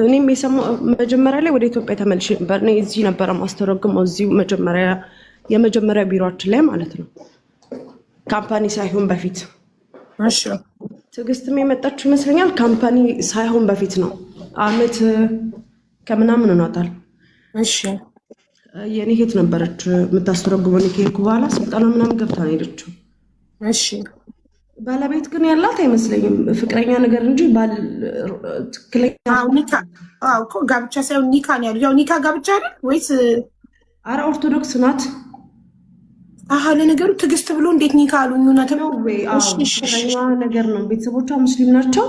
እኔም የሰማሁ መጀመሪያ ላይ ወደ ኢትዮጵያ ተመልሼ ነበር። እኔ እዚህ ነበረ ማስተረጉመው እዚሁ የመጀመሪያ ቢሮችን ላይ ማለት ነው። ካምፓኒ ሳይሆን በፊት እሺ ትዕግስትም የመጣችው ይመስለኛል። ካምፓኒ ሳይሆን በፊት ነው። አመት ከምናምን ሆኗታል። እሺ የኔ እህት ነበረች የምታስተረጉመው። እኔ ከሄድኩ በኋላ ስልጠና ምናምን ገብታ ነው ሄደችው። እሺ ባለቤት ግን ያላት አይመስለኝም። ፍቅረኛ ነገር እንጂ ትክክለኛ ኒካ እኮ ጋብቻ ሳይሆን ኒካ ነው ያሉት። ያው ኒካ ጋብቻ አይደል ወይስ? አረ ኦርቶዶክስ ናት። ለነገሩ ትዕግስት ብሎ እንዴት ኒካ አሉኝ? እውነትም ፍቅረኛ ነገር ነው። ቤተሰቦቿ ሙስሊም ናቸው።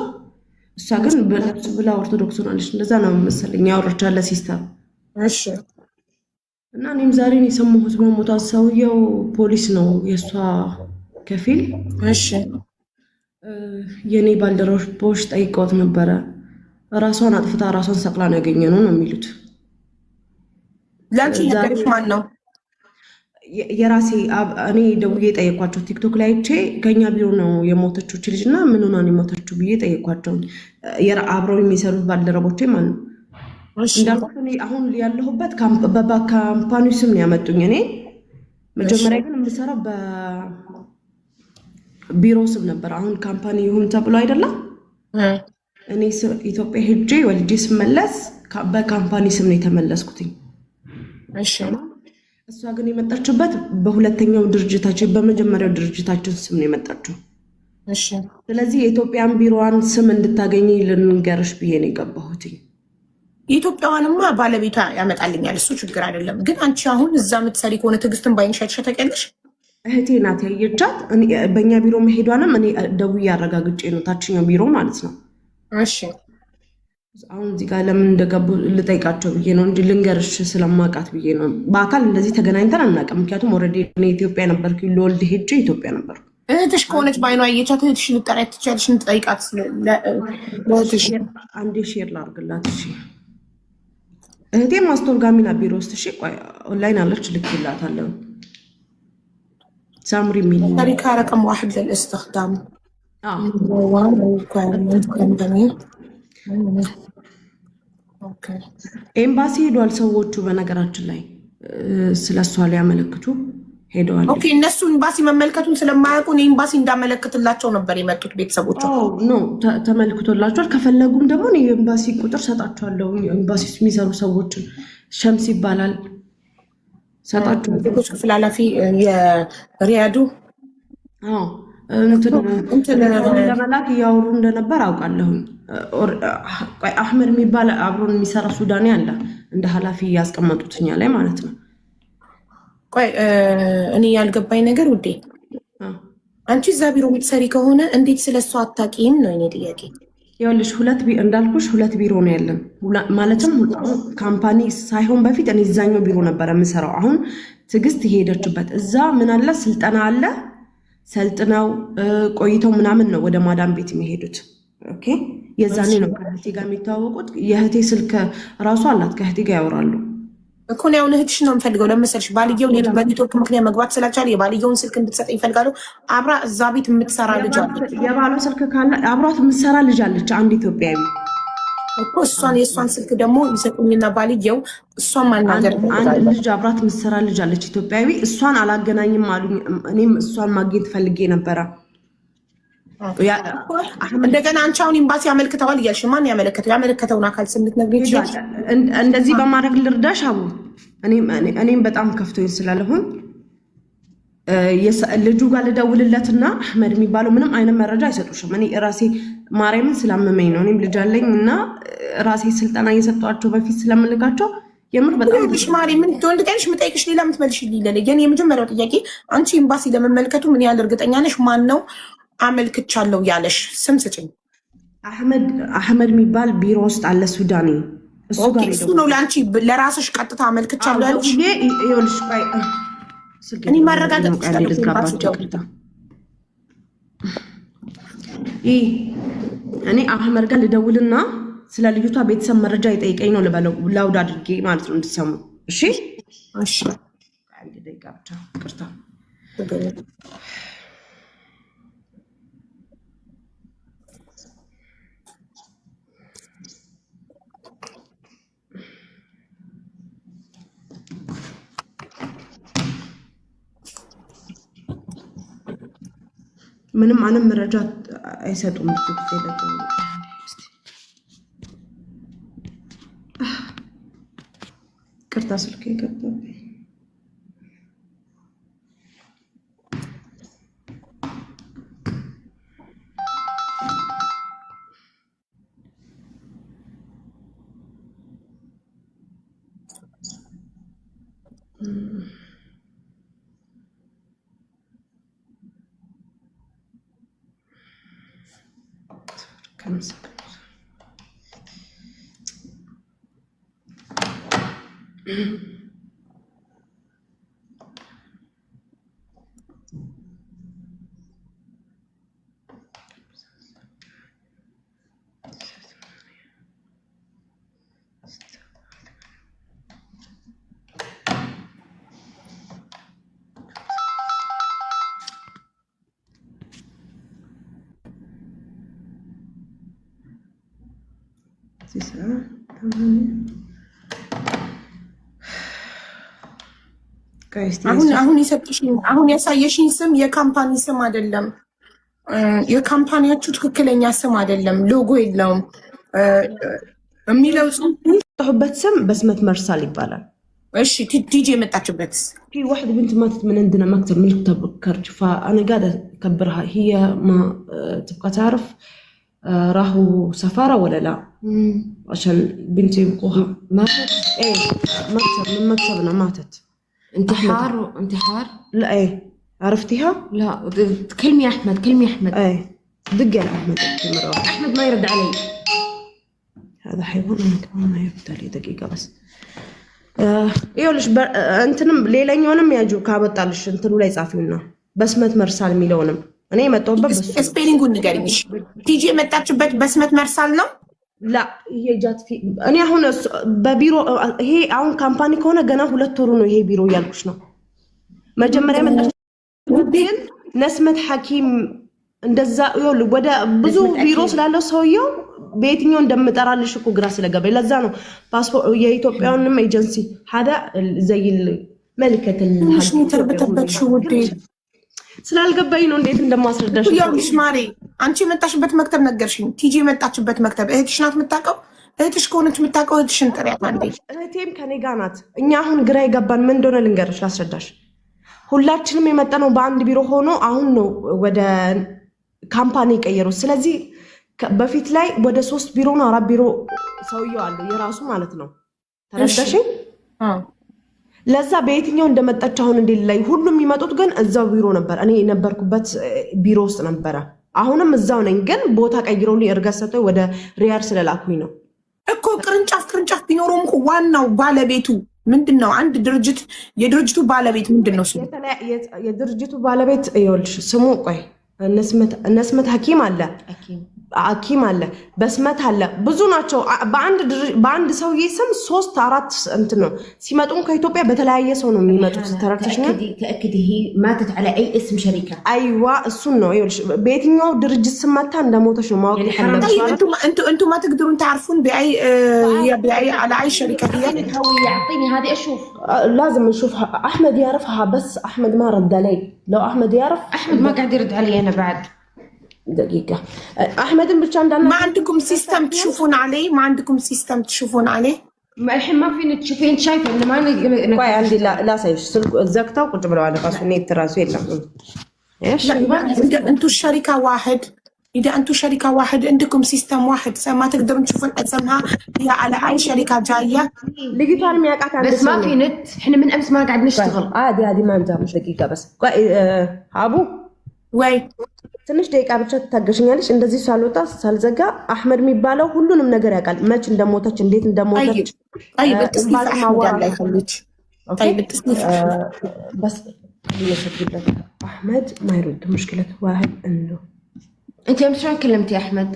እሷ ግን ብላ ኦርቶዶክስ ሆናለች። እንደዛ ነው መሰለኝ ያወራቻለ ሲስተም። እሺ እና እኔም ዛሬ የሰማሁት መሞቷን። ሰውየው ፖሊስ ነው የእሷ ከፊል። እሺ የኔ ባልደረቦች ጠይቀውት ነበረ። ራሷን አጥፍታ ራሷን ሰቅላ ነው ያገኘነው ነው የሚሉት። ለአንቺ ነገርሽ ማን ነው? የራሴ እኔ ደውዬ ጠየኳቸው። ቲክቶክ ላይ አይቼ ከኛ ቢሮ ነው የሞተችው ልጅ እና ምን ሆና ነው የሞተችው ብዬ ጠየኳቸው። አብረው የሚሰሩት ባልደረቦቼ ማለት ነው። እንዳልኩት እኔ አሁን ያለሁበት በካምፓኒው ስም ነው ያመጡኝ። እኔ መጀመሪያ ግን የምሰራው ቢሮ ስም ነበር። አሁን ካምፓኒ ይሁን ተብሎ አይደለም። እኔ ኢትዮጵያ ሄጄ ወልጄ ስመለስ በካምፓኒ ስም ነው የተመለስኩትኝ። እሺ እሷ ግን የመጣችበት በሁለተኛው ድርጅታችን በመጀመሪያው ድርጅታችን ስም ነው የመጣችው። እሺ ስለዚህ የኢትዮጵያን ቢሮዋን ስም እንድታገኝ ልንገርሽ ብዬ ነው የገባሁትኝ። የኢትዮጵያዋንማ ባለቤቷ ያመጣልኛል፣ እሱ ችግር አይደለም። ግን አንቺ አሁን እዛ የምትሰሪ ከሆነ ትዕግስትን ባይንሽ አይተሽ ታውቂያለሽ? እህቴ ናት ያየቻት። በእኛ ቢሮ መሄዷንም እኔ ደውዬ አረጋግጬ ነው፣ ታችኛው ቢሮ ማለት ነው። እሺ አሁን እዚህ ጋር ለምን እንደገቡ ልጠይቃቸው ብዬ ነው እንጂ ልንገርሽ ስለማውቃት ብዬ ነው። በአካል እንደዚህ ተገናኝተን አናውቅም። ምክንያቱም ኦልሬዲ እኔ ኢትዮጵያ ነበርኩ፣ ለወልድ ሄጄ ኢትዮጵያ ነበርኩ። እህትሽ ከሆነች በአይኗ አየቻት፣ እህትሽ ልጠሪያት ትችያለሽ፣ እንድጠይቃት ለእህትሽ። አንዴ ሼር ላድርግላት። እሺ እህቴ ማስተርጓሚ ናት ቢሮ ውስጥ። እሺ ቆይ ኦንላይን አለች፣ ልክላታለሁ። ሳምሪ ሚል ታሪካ ረቀም ዋሕድ ለልእስትክዳም ኤምባሲ ሄዷል ሰዎቹ። በነገራችን ላይ ስለሷ ሊያመለክቱ ሄደዋል። ኦኬ እነሱ ኤምባሲ መመልከቱን ስለማያውቁ ኤምባሲ እንዳመለክትላቸው ነበር የመጡት ቤተሰቦቹ። ኖ ተመልክቶላቸዋል። ከፈለጉም ደግሞ የኤምባሲ ቁጥር ሰጣቸዋለሁ። ኤምባሲ ውስጥ የሚሰሩ ሰዎችን ሸምስ ይባላል ሰጣቸው። ዜጎች ክፍል ኃላፊ የሪያዱ ለመላክ እያወሩ እንደነበር አውቃለሁኝ። አህመድ የሚባል አብሮን የሚሰራ ሱዳኔ አለ እንደ ኃላፊ ያስቀመጡትኛ ላይ ማለት ነው። ቆይ እኔ ያልገባኝ ነገር ውዴ፣ አንቺ እዛ ቢሮ የምትሰሪ ከሆነ እንዴት ስለሷ አታውቂም ነው የኔ ጥያቄ። ይኸውልሽ ሁለት ቢሮ ነው ያለን። ማለትም ካምፓኒ ሳይሆን በፊት እኔ እዛኛው ቢሮ ነበረ የምሰራው። አሁን ትዕግስት የሄደችበት እዛ ምን አለ ስልጠና አለ። ሰልጥነው ቆይተው ምናምን ነው ወደ ማዳም ቤት የሚሄዱት። ኦኬ የዛኔ ነው ከእህቴ ጋር የሚተዋወቁት። የእህቴ ስልክ ራሱ አላት፣ ከእህቴ ጋር ያወራሉ እኮ ነው። ያሁን እህትሽ ነው የምፈልገው ለመሰልሽ። ባልየው በኔትወርክ ምክንያት መግባት ስላልቻለ የባልየውን ስልክ እንድትሰጠኝ ይፈልጋሉ። አብራ እዛ ቤት የምትሰራ ልጅ አለች። የባሏ ስልክ ካለ አብሯት የምትሰራ ልጅ አለች፣ አንድ ኢትዮጵያዊ እኮ። የእሷን ስልክ ደግሞ ይሰጡኝና ባልየው እሷን ማናገር አንድ ልጅ አብራት የምትሰራ ልጅ አለች ኢትዮጵያዊ። እሷን አላገናኝም አሉኝ። እኔም እሷን ማግኘት ፈልጌ ነበረ። እንደገና አንቺ አሁን ኤምባሲ ያመልክተዋል እያልሽ ማን ያመለከተው? ያመለከተውን አካል ስም ልትነግሪኝ ይችላል? እንደዚህ በማድረግ ልርዳሽ አቡ። እኔም በጣም ከፍቶኝ ስላለሁን ልጁ ጋር ልደውልለትና አህመድ የሚባለው ምንም አይነት መረጃ አይሰጡሽም። እኔ ራሴ ማርያምን ስላመመኝ ነው። እኔም ልጅ አለኝ እና ራሴ ስልጠና እየሰጧቸው በፊት ስለምልካቸው የምር በጣም ማሪ ምን ትወልድ ቀንሽ ምጠይቅሽ ሌላ ምትመልሽ ሊለለ ግን የመጀመሪያው ጥያቄ አንቺ ኤምባሲ ለመመልከቱ ምን ያህል እርግጠኛ ነሽ? ማን ነው አመልክቻለሁ ያለሽ? ስም ስጭኝ። አህመድ የሚባል ቢሮ ውስጥ አለ ሱዳኒ። እሱ ነው ለአንቺ ለራስሽ ቀጥታ አመልክቻለሁ ያለሽ? ይኸውልሽ እኔ ማረጋገጥ እኔ አህመድ ጋር ልደውልና ስለ ልጅቷ ቤተሰብ መረጃ ይጠይቀኝ ነው ልበለው፣ ላውድ አድርጌ ማለት ነው እንድትሰሙ። እሺ እሺ። አንድ ደቂቃ ብቻ ይቅርታ። ምንም አንም መረጃ አይሰጡም ቅርታ ስልክ ይገባል አሁን የሰጥሽኝ አሁን ያሳየሽኝ ስም የካምፓኒ ስም አይደለም። የካምፓኒያችሁ ትክክለኛ ስም አይደለም። ሎጎ የለውም የሚለው ጽሁበት ስም በስመት መርሳል ይባላል። እሺ ቲጂ የመጣችበት في واحدة بنت ماتت من عندنا مكتب من كرج فأنا قاعدة أكبرها هي ما تبقى تعرف راحوا سفارة ولا لا عشان بنتي يبقوها ماتت ايه مكتب من مكتبنا ماتت انتحار لا ايه عرفتيها لا كلمي احمد ايه دقي على احمد مرة احمد ما يرد علي هذا حيوان انا كمان ما يرد علي دقيقة بس ይኸውልሽ እንትንም ሌላኛውንም ያጁ ካበጣልሽ እንትኑ ላይ ጻፊውና በስመት መርሳል የሚለውንም እኔ የመጣሁበት ስፔሊንጉን ንገሪኝ። ቲጂ የመጣችበት በስመት መርሳል ነው። ላ ይሄ ጃት እኔ አሁን በቢሮ ይሄ አሁን ካምፓኒ ከሆነ ገና 2 ወሩ ነው ይሄ ቢሮ እያልኩሽ ነው። መጀመሪያ መጣች ግን ነስመት ሐኪም እንደዛ ይኸውልሽ ወደ ብዙ ቢሮ ስላለው ሰውየው በየትኛው እንደምጠራልሽ እኮ ግራ ስለገባኝ ለዛ ነው ፓስፖርት የኢትዮጵያውንም ኤጀንሲ هذا زي الملكة الحج ስላልገባኝ ነው እንዴት እንደማስረዳሽ። ይኸውልሽ ማሪ አንቺ የመጣሽበት መክተብ ነገርሽኝ። ቲጂ የመጣችበት መክተብ እህትሽ ናት የምታውቀው። እህትሽ ከሆነች የምታውቀው እህትሽን ጥሪያት አንዴ። እህቴም ከኔ ጋር ናት። እኛ አሁን ግራ የገባን ምን እንደሆነ ልንገርሽ ላስረዳሽ። ሁላችንም የመጣነው በአንድ ቢሮ ሆኖ አሁን ነው ወደ ካምፓኒ የቀየሩት። ስለዚህ በፊት ላይ ወደ 3 ቢሮ ነው 4 ቢሮ ሰውየው አለ የራሱ ማለት ነው። ተረዳሽኝ? ለዛ በየትኛው እንደመጣች አሁን እንደሌላይ ሁሉም የሚመጡት ግን እዛው ቢሮ ነበር። እኔ የነበርኩበት ቢሮ ውስጥ ነበረ። አሁንም እዛው ነኝ፣ ግን ቦታ ቀይረውልኝ እርገት ሰጥተው ወደ ሪያድ ስለላኩኝ ነው እኮ። ቅርንጫፍ ቢኖረውም እኮ ዋናው ባለቤቱ ምንድነው? አንድ ድርጅት የድርጅቱ ባለቤት ምንድነው ስሙ? የድርጅቱ ባለቤት ይኸውልሽ ስሙ ቆይ ነስመት ሐኪም አለ ሐኪም አለ በስመት አለ ብዙ ናቸው። በአንድ ሰውዬ ስም 3 4 እንትን ነው። ሲመጡም ከኢትዮጵያ በተለያየ ሰው ነው የሚመጡት። ተረድተሽኛል? تأكدي هي ماتت على أي اسم شركة؟ أيوة እሱን ነው ይኸውልሽ በየትኛው ድርጅት ስም መታ እንደሞተሽ ነው ማወቅ ያለብሽ። انتم ما تقدرون تعرفون بأي على أي شركة هي؟ هو يعطيني هذه أشوف. لازم نشوفها. أحمد يعرفها بس أحمد ما رد علي. لو أحمد يعرف أحمد ما قاعد يرد علي أنا بعد دقيقة. أحمد ما عندكم سيستم تشوفون عليه؟ ما عندكم سيستم تشوفون عليه؟ الحين ما فيني تشوفين انت شايفه انه ما نقدر عندي لا سايش سلك زقته وقلت بلو على قاس نيت تراسو يلا ايش انتوا الشركه واحد. اذا انتوا شركه واحد عندكم سيستم واحد ما تقدرون تشوفون اسمها هي على اي شركه جايه. لقيتها الميقات عندي بس ما في نت. احنا من امس ما قاعد نشتغل. عادي ما عندها مش دقيقه بس ابو ወይ ትንሽ ደቂቃ ብቻ ታገሽኛለሽ። እንደዚህ ሳልወጣ ሳልዘጋ አህመድ የሚባለው ሁሉንም ነገር ያውቃል። መች እንደሞተች እንዴት እንደሞተች በትስኒፍ አህመድ ላይ ፈልጭ በትስኒፍ بس ليش احمد ما يرد مشكله واحد انه انت امس شلون كلمتي احمد؟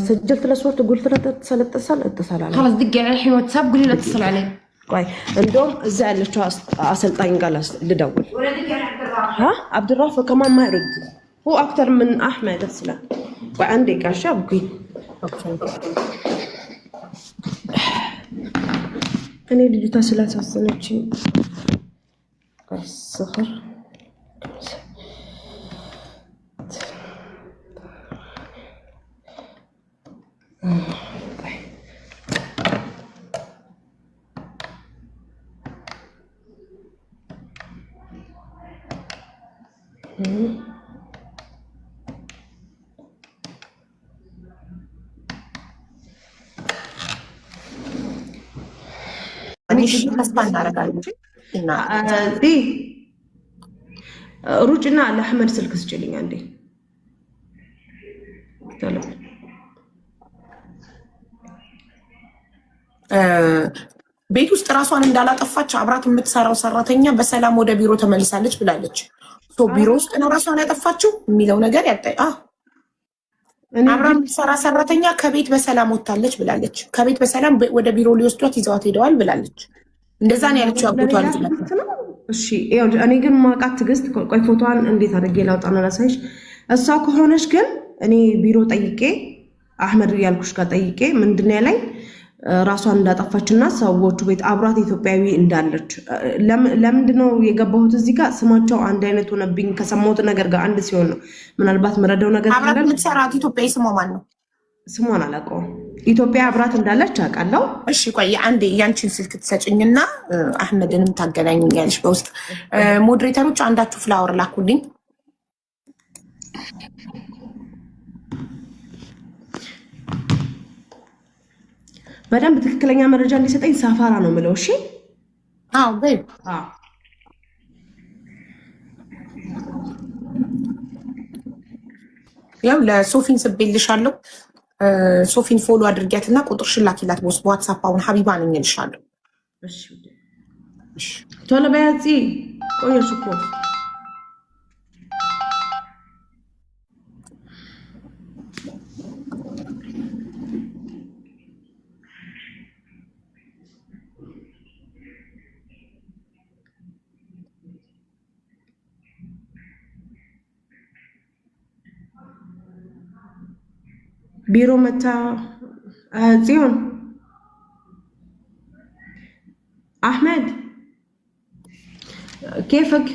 سجلت له صورته قلت له اتصل عليه. خلاص دقي على الحين واتساب قولي له اتصل عليه. طيب عندهم زعلت اسلطين قال لدول ولا دقي على عبد الرافع. ها عبد الرافع كمان ما يرد. هو اكثر من احمد اصلا. وعندك اشابكي እኔ ልጅቷ ስላሳሰነችኝ صفر ተስፋ እናደርጋለን። ሩጭና ለአሕመድ ስልክ ስጭልኝ አንዴ። ቤት ውስጥ ራሷን እንዳላጠፋች አብራት የምትሰራው ሰራተኛ በሰላም ወደ ቢሮ ተመልሳለች ብላለች። ቢሮ ውስጥ ነው ራሷን ያጠፋችው የሚለው ነገር አብራ የምትሰራ ሰራተኛ ከቤት በሰላም ወጥታለች ብላለች። ከቤት በሰላም ወደ ቢሮ ሊወስዷት ይዘዋት ሄደዋል ብላለች። እንደዛ ነው ያለችው። ያጎቷል። እሺ እኔ ግን ማውቃት ትዕግስት፣ ቆይ ፎቶዋን እንዴት አድርጌ ላውጣና ላሳይሽ። እሷ ከሆነች ግን እኔ ቢሮ ጠይቄ አሕመድ ያልኩሽ ጋር ጠይቄ ምንድን ነው ያለኝ ራሷን እንዳጠፋችና ሰዎቹ ቤት አብራት ኢትዮጵያዊ እንዳለች። ለምንድነው የገባሁት እዚህ ጋር ስማቸው አንድ አይነት ሆነብኝ ከሰማሁት ነገር ጋር አንድ ሲሆን ነው። ምናልባት መረዳው ነገር አብራት የምትሰራት ኢትዮጵያዊ ስሟ ማን ነው? ስሟን አላውቀውም። ኢትዮጵያ አብራት እንዳለች አውቃለሁ። እሺ ቆይ አንዴ ያንቺን ስልክ ትሰጭኝና አሕመድንም ታገናኙኛለሽ በውስጥ። ሞዴሬተሮች አንዳችሁ ፍላወር ላኩልኝ። በደንብ ትክክለኛ መረጃ እንዲሰጠኝ ሳፋራ ነው የምለው። እሺ አዎ በይ። ያው ለሶፊን ስቤልሻለሁ። ሶፊን ፎሎ አድርጊያትና ቁጥርሽን ላኪላት በዋትሳፕ። አሁን ሀቢባ ነኝ እልሻለሁ። እሺ ቶሎ በያዚ። ቆየሽ እኮ ቢሮ መታ ጽዮን أحمد كيفك؟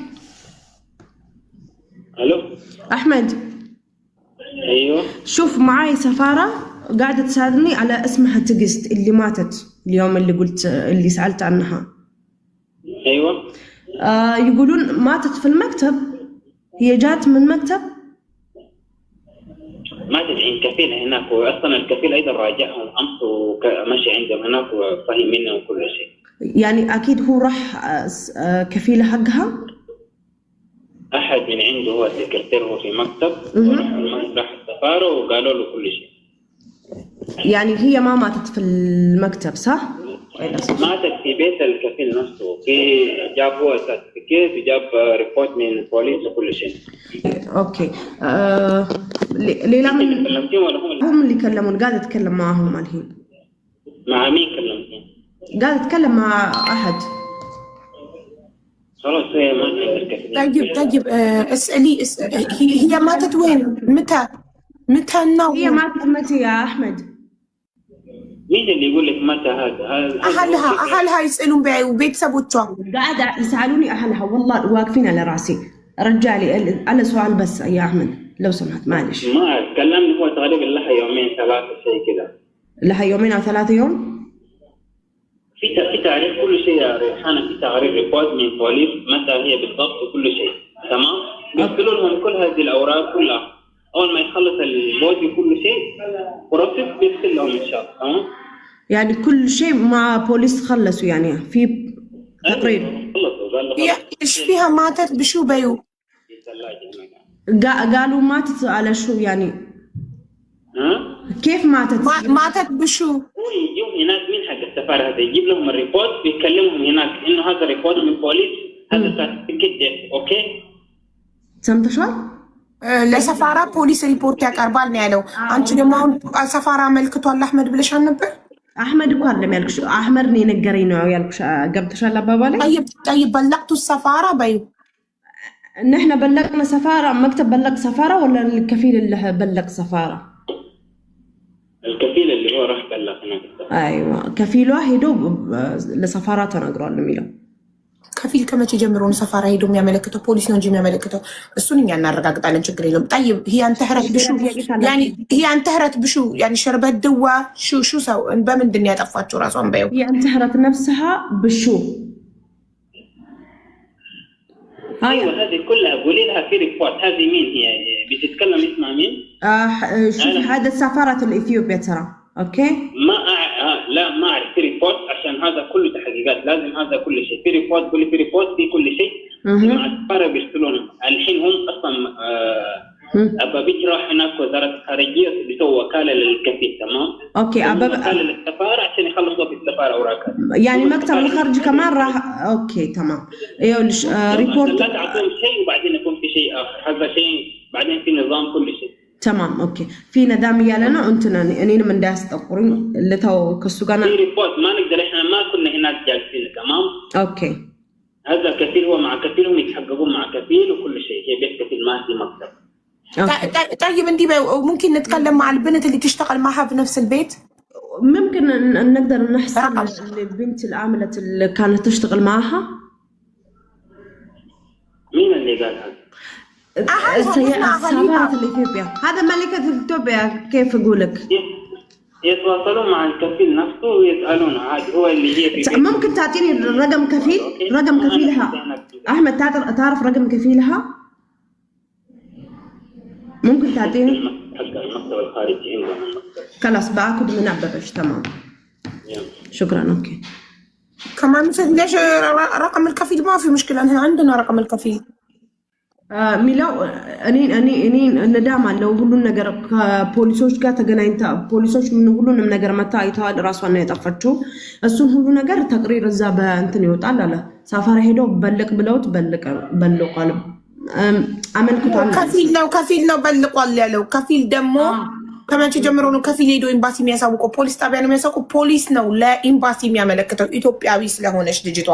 الو أحمد ايوه شوف معاي سفارة قاعدة تساعدني على اسمها تقست اللي ماتت اليوم اللي سألت عنها. ايوه يقولون ماتت في المكتب، هي جات من مكتب ما تدعين كفيل هناك، واصلا الكفيل ايضا راجعهم امس ومشي عندهم هناك وفهم منهم كل شيء. يعني اكيد هو راح كفيله حقها؟ احد من عنده هو السكرتير هو في مكتب راح السفاره وقالوا له كل شيء. يعني هي ما ماتت في المكتب صح؟ ماتت في بيت الكفيل نفسه، في جاب هو سيرتيفيكيت وجاب ريبورت من البوليس وكل شيء. اوكي ليلى من كلمتيهم ولا هم اللي كلمون؟ قاعد اتكلم معهم الحين. مع مين كلمتين؟ قاعد اتكلم مع احد. خلاص هي ما عندها الكفيل. طيب اسالي هي ماتت وين؟ متى النوم؟ هي ماتت متى يا احمد؟ مين اللي يقول لك متى هذا؟ اهلها يسالون بيتسبوتشوا. قاعد يسالوني اهلها والله واقفين على راسي. رجالي انا سؤال بس يا احمد لو سمحت معلش. ما تكلمني هو تقريبا لها يومين ثلاثة شيء كذا. لها يومين او 3 يوم؟ في تعريف كل شيء يا ريحانة، في تعريف ريبورت من بوليس متى هي بالضبط وكل شيء تمام. بيرسلوا لهم كل هذه الاوراق كلها اول ما يخلص البودي كل شيء ورصيد بيرسل لهم ان شاء الله تمام. يعني كل شيء مع بوليس خلصوا يعني في تقرير. خلصوا ايش فيها ماتت بشو بيو؟ قالوا ماتت على شو يعني؟ كيف ماتت؟ ماتت بشو؟ هو يجيهم هناك من حق السفارة هذا يجيب لهم الريبورت بيكلمهم هناك انه هذا ريبورت من بوليس هذا سيرتيفيكيت اوكي؟ سمعت شو؟ ለሰፋራ ፖሊስ ሪፖርት ያቀርባል ነው ያለው። አንቺ ደግሞ አሁን ሰፋራ አመልክቷል አህመድ ብለሻል ነበር። አህመድ እኮ አይደለም ያልኩሽ፣ አህመድ ነው የነገረኝ ነው ያልኩሽ። ገብተሻል አባባሌ? طيب بلغتوا السفارة بيو؟ نحن بلغنا سفارة، مكتب بلغ سفارة ولا الكفيل اللي بلغ سفارة؟ الكفيل اللي هو راح بلغ هناك. ايوه كفيلዋ ሄዶ ለሰፋራ ተናግሯል የሚለው። ከፊል ከመቼ ጀምሮ ነው ሰፋራ ሄዶ የሚያመለክተው? ፖሊስ ነው እንጂ የሚያመለክተው። እሱን እኛ እናረጋግጣለን፣ ችግር የለውም። طيب هي انتهرت بشو يعني هي انتهرت بشو يعني شربت دواء شو سو በምንድን ያጠፋቸው ራሷን በይው? هي انتهرت نفسها بشو ايوه هذه كلها قولي لها في ريبورت. هذه مين هي بتتكلم اسمها مين؟ شوفي هذا سفاره الاثيوبيا ترى. اوكي لا ما اعرف في ريبورت عشان هذا كله تحقيقات لازم هذا كل شيء في ريبورت. قولي في ريبورت في كل شيء مع السفاره بيرسلون الحين هم اصلا ابا بيجي راح هناك وزاره الخارجيه بيسووا وكاله للكفيل. تمام اوكي وكاله للسفاره عشان يخلصوا في السفاره اوراقها يعني مكتب الخارج كمان راح. اوكي تمام ايوه ريبورت لا تعطيهم شيء وبعدين يكون في شيء اخر. هذا شيء بعدين في نظام كل شيء تمام. اوكي في ندام يالنا انتنا اني من داس تقرين اللي تو كسوغانا في ريبورت ما نقدر احنا ما كنا هناك جالسين. تمام اوكي هذا كفيل هو مع كفيلهم يتحققون مع كفيل وكل شيء. هي بيت كفيل ما في مكتب. طيب انت ممكن نتكلم مع البنت اللي تشتغل معها في نفس البيت؟ ممكن ان نقدر نحصل البنت العامله اللي كانت تشتغل معها. مين اللي قال هذا؟ سفارة الإثيوبيا. هذا ملكة إثيوبيا. كيف أقولك؟ يتواصلون مع الكفيل نفسه ويسألونه عاد هو اللي هي في ممكن تعطيني رقم كفيل؟ رقم كفيلها أحمد تعرف رقم كفيلها؟ ممكن تعطيني؟ المكتب الخارجي عندهم. خلاص باخذ من أببش. تمام شكرا. أوكي كمان ليش رقم الكفيل ما في مشكلة. أنا عندنا رقم الكفيل ሚላው እኔ እንደዳማ ነው ሁሉን ነገር ከፖሊሶች ጋር ተገናኝታ ፖሊሶች ምን ሁሉንም ነገር መታ አይተዋል። ራሷን ነው ያጠፋችው። እሱን ሁሉ ነገር ተቅሪር እዛ በእንትን ይወጣል አለ። ሳፋራ ሄደው በልቅ ብለውት በልቋል አመልክቷል። ከፊል ነው በልቋል ያለው። ከፊል ደግሞ ከመቼ ጀምሮ ነው ከፊል ሄዶ ኤምባሲ የሚያሳውቀው? ፖሊስ ጣቢያ ነው የሚያሳውቀው። ፖሊስ ነው ለኤምባሲ የሚያመለክተው ኢትዮጵያዊ ስለሆነች ልጅቷ።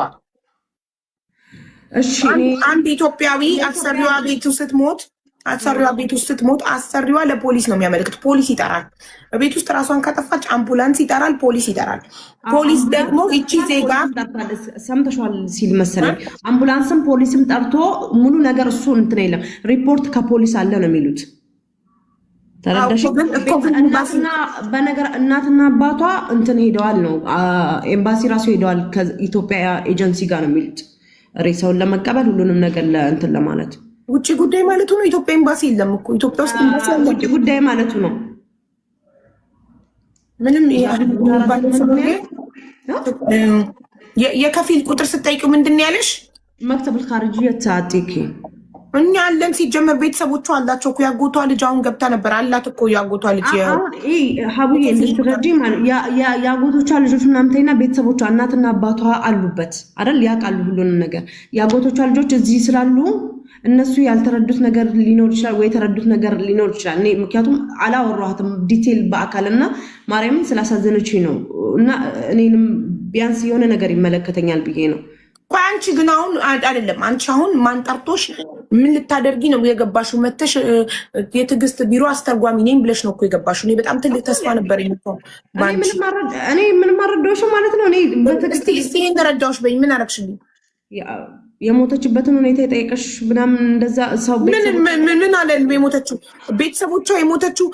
አንድ ኢትዮጵያዊ አሰሪዋ ቤት ውስጥ ስትሞት አሰሪዋ ለፖሊስ ነው የሚያመለክት። ፖሊስ ይጠራል። ቤት ውስጥ ራሷን ካጠፋች አምቡላንስ ይጠራል፣ ፖሊስ ይጠራል። ፖሊስ ደግሞ እቺ ዜጋ ሰምተሻል ሲል መሰለኝ አምቡላንስም ፖሊስም ጠርቶ ሙሉ ነገር እሱ እንትን የለም ሪፖርት ከፖሊስ አለ ነው የሚሉት። ተረዳሽ? በነገር እናትና አባቷ እንትን ሄደዋል ነው ኤምባሲ ራሱ ሄደዋል ከኢትዮጵያ ኤጀንሲ ጋር ነው የሚሉት ሬሳውን ለመቀበል ሁሉንም ነገር እንትን ለማለት። ውጪ ጉዳይ ማለቱ ነው። ኢትዮጵያ ኤምባሲ የለም እኮ ኢትዮጵያ ውስጥ ኤምባሲ አለ። ውጪ ጉዳይ ማለቱ ነው። ምንም የከፊል ቁጥር ስትጠይቂው ምንድን ያለሽ? መክተብ الخارجية ታጥቂ እኛ አለን። ሲጀመር ቤተሰቦቿ አላቸው እኮ። ያጎቷ ልጅ አሁን ገብታ ነበር አላት እኮ ያጎቷ ልጅ። ሀቡዬ እንድትረጂ ያጎቶቿ ልጆች ምናምንተና ቤተሰቦቿ እናትና አባቷ አሉበት አይደል? ያውቃሉ ሁሉንም ነገር። ያጎቶቿ ልጆች እዚህ ስላሉ እነሱ ያልተረዱት ነገር ሊኖር ይችላል ወይ የተረዱት ነገር ሊኖር ይችላል። እኔ ምክንያቱም አላወራኋትም ዲቴል በአካልና ማርያምን ስላሳዘነችኝ ነው። እና እኔንም ቢያንስ የሆነ ነገር ይመለከተኛል ብዬ ነው። አንቺ ግን አሁን አይደለም። አንቺ አሁን ማን ጠርቶሽ ምን ልታደርጊ ነው የገባሽው? መተሽ የትዕግስት ቢሮ አስተርጓሚ ነኝ ብለሽ ነው እኮ የገባሽው። እኔ በጣም ትልቅ ተስፋ ነበር የሚሆነው። እኔ ምንም አረዳሁሽ ማለት ነው። እኔ በትዕግስት ይሄን ተረዳሁሽ በይ። ምን አረግሽልኝ? የሞተችበትን ሁኔታ የጠየቀሽ ምናምን እንደዛ ሰው ምን አለ? የሞተችው ቤተሰቦቿ የሞተችው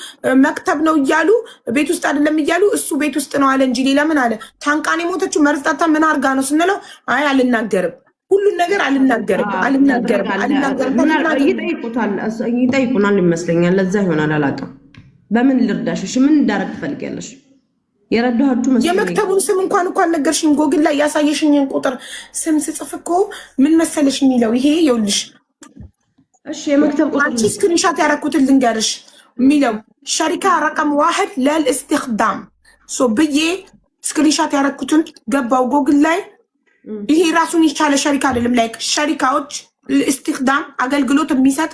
መክተብ ነው እያሉ ቤት ውስጥ አይደለም እያሉ እሱ ቤት ውስጥ ነው አለ እንጂ ሌላ ምን አለ? ታንቃን የሞተችው መርጣታ ምን አርጋ ነው ስንለው አይ አልናገርም፣ ሁሉን ነገር አልናገርም። ይጠይቁናል ይመስለኛል። ለዛ ይሆናል አላውቅም። በምን ልርዳሽ? እሺ ምን እንዳረግ ትፈልጊያለሽ? የረዳሃችሁ መስሎኝ የመክተቡን ስም እንኳን አልነገርሽኝ። ጎግል ላይ ያሳየሽኝን ቁጥር ስም ስጽፍ እኮ ምን መሰለሽ የሚለው ይሄ ይኸውልሽ። እሺ የመክተብ ቁጥር አንቺ ስክሪንሻት ያደረኩትን ልንገርሽ የሚለው ሸሪካ ረቀም ዋህድ ለልእስትክዳም ሶ ብዬ ስክሪንሻት ያደረኩትን ገባው ጎግል ላይ። ይሄ ራሱን የቻለ ሸሪካ አይደለም። ላይክ ሸሪካዎች ለእስትክዳም አገልግሎት የሚሰጥ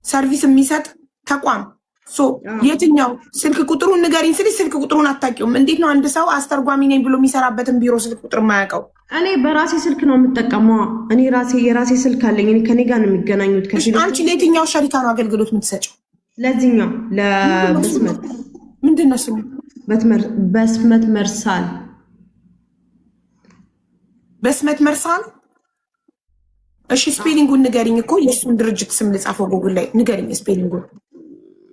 ሰርቪስ የሚሰጥ ተቋም ሶ የትኛው ስልክ ቁጥሩን ንገሪኝ ስልሽ ስልክ ቁጥሩን አታውቂውም። እንዴት ነው አንድ ሰው አስተርጓሚ ነኝ ብሎ የሚሰራበትን ቢሮ ስልክ ቁጥር የማያውቀው? እኔ በራሴ ስልክ ነው የምጠቀመው። እኔ የራሴ ስልክ አለኝ። እኔ ከኔ ጋር ነው የሚገናኙት። አንቺ ለየትኛው ሸሪካ ነው አገልግሎት የምትሰጪው? ለዚህኛው ለበስመት ምንድን ነው ስሙ? በስመት መርሳል። በስመት መርሳል። እሺ ስፔሊንጉን ንገሪኝ እኮ የእሱን ድርጅት ስም ልጻፈው ጎግል ላይ ንገሪኝ ስፔሊንጉን።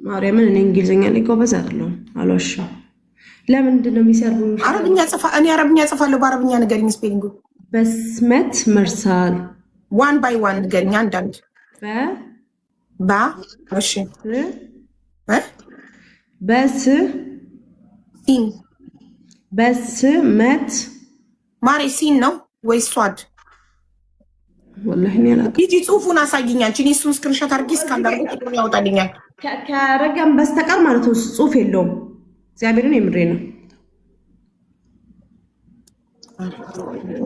ማርያምን እኔ እንግሊዝኛ ላይ ጎበዝ አይደለሁም አልዋሽም። ለምንድን ነው የሚሰርቡኝ? እኔ አረብኛ ጽፋለሁ። በአረብኛ ንገሪኝ ስፔሊንጉን። በስመት መርሳል። ዋን ባይ ዋን ገኛ አንዳንድ ባ እሺ በስ ሲን በስመት ማሬ ሲን ነው ወይስ ሷድ? ወላሂ እኔ አላውቅም። ሂጂ ጽሁፉን አሳይኝ አንቺ። እኔ እሱን ስክሪንሾት አድርጌ እስካንዳርጉ ቁጥሩን ያወጣልኛል። ከረገም በስተቀር ማለት ነው ጽሁፍ የለውም። እግዚአብሔርን የምሬ ነው።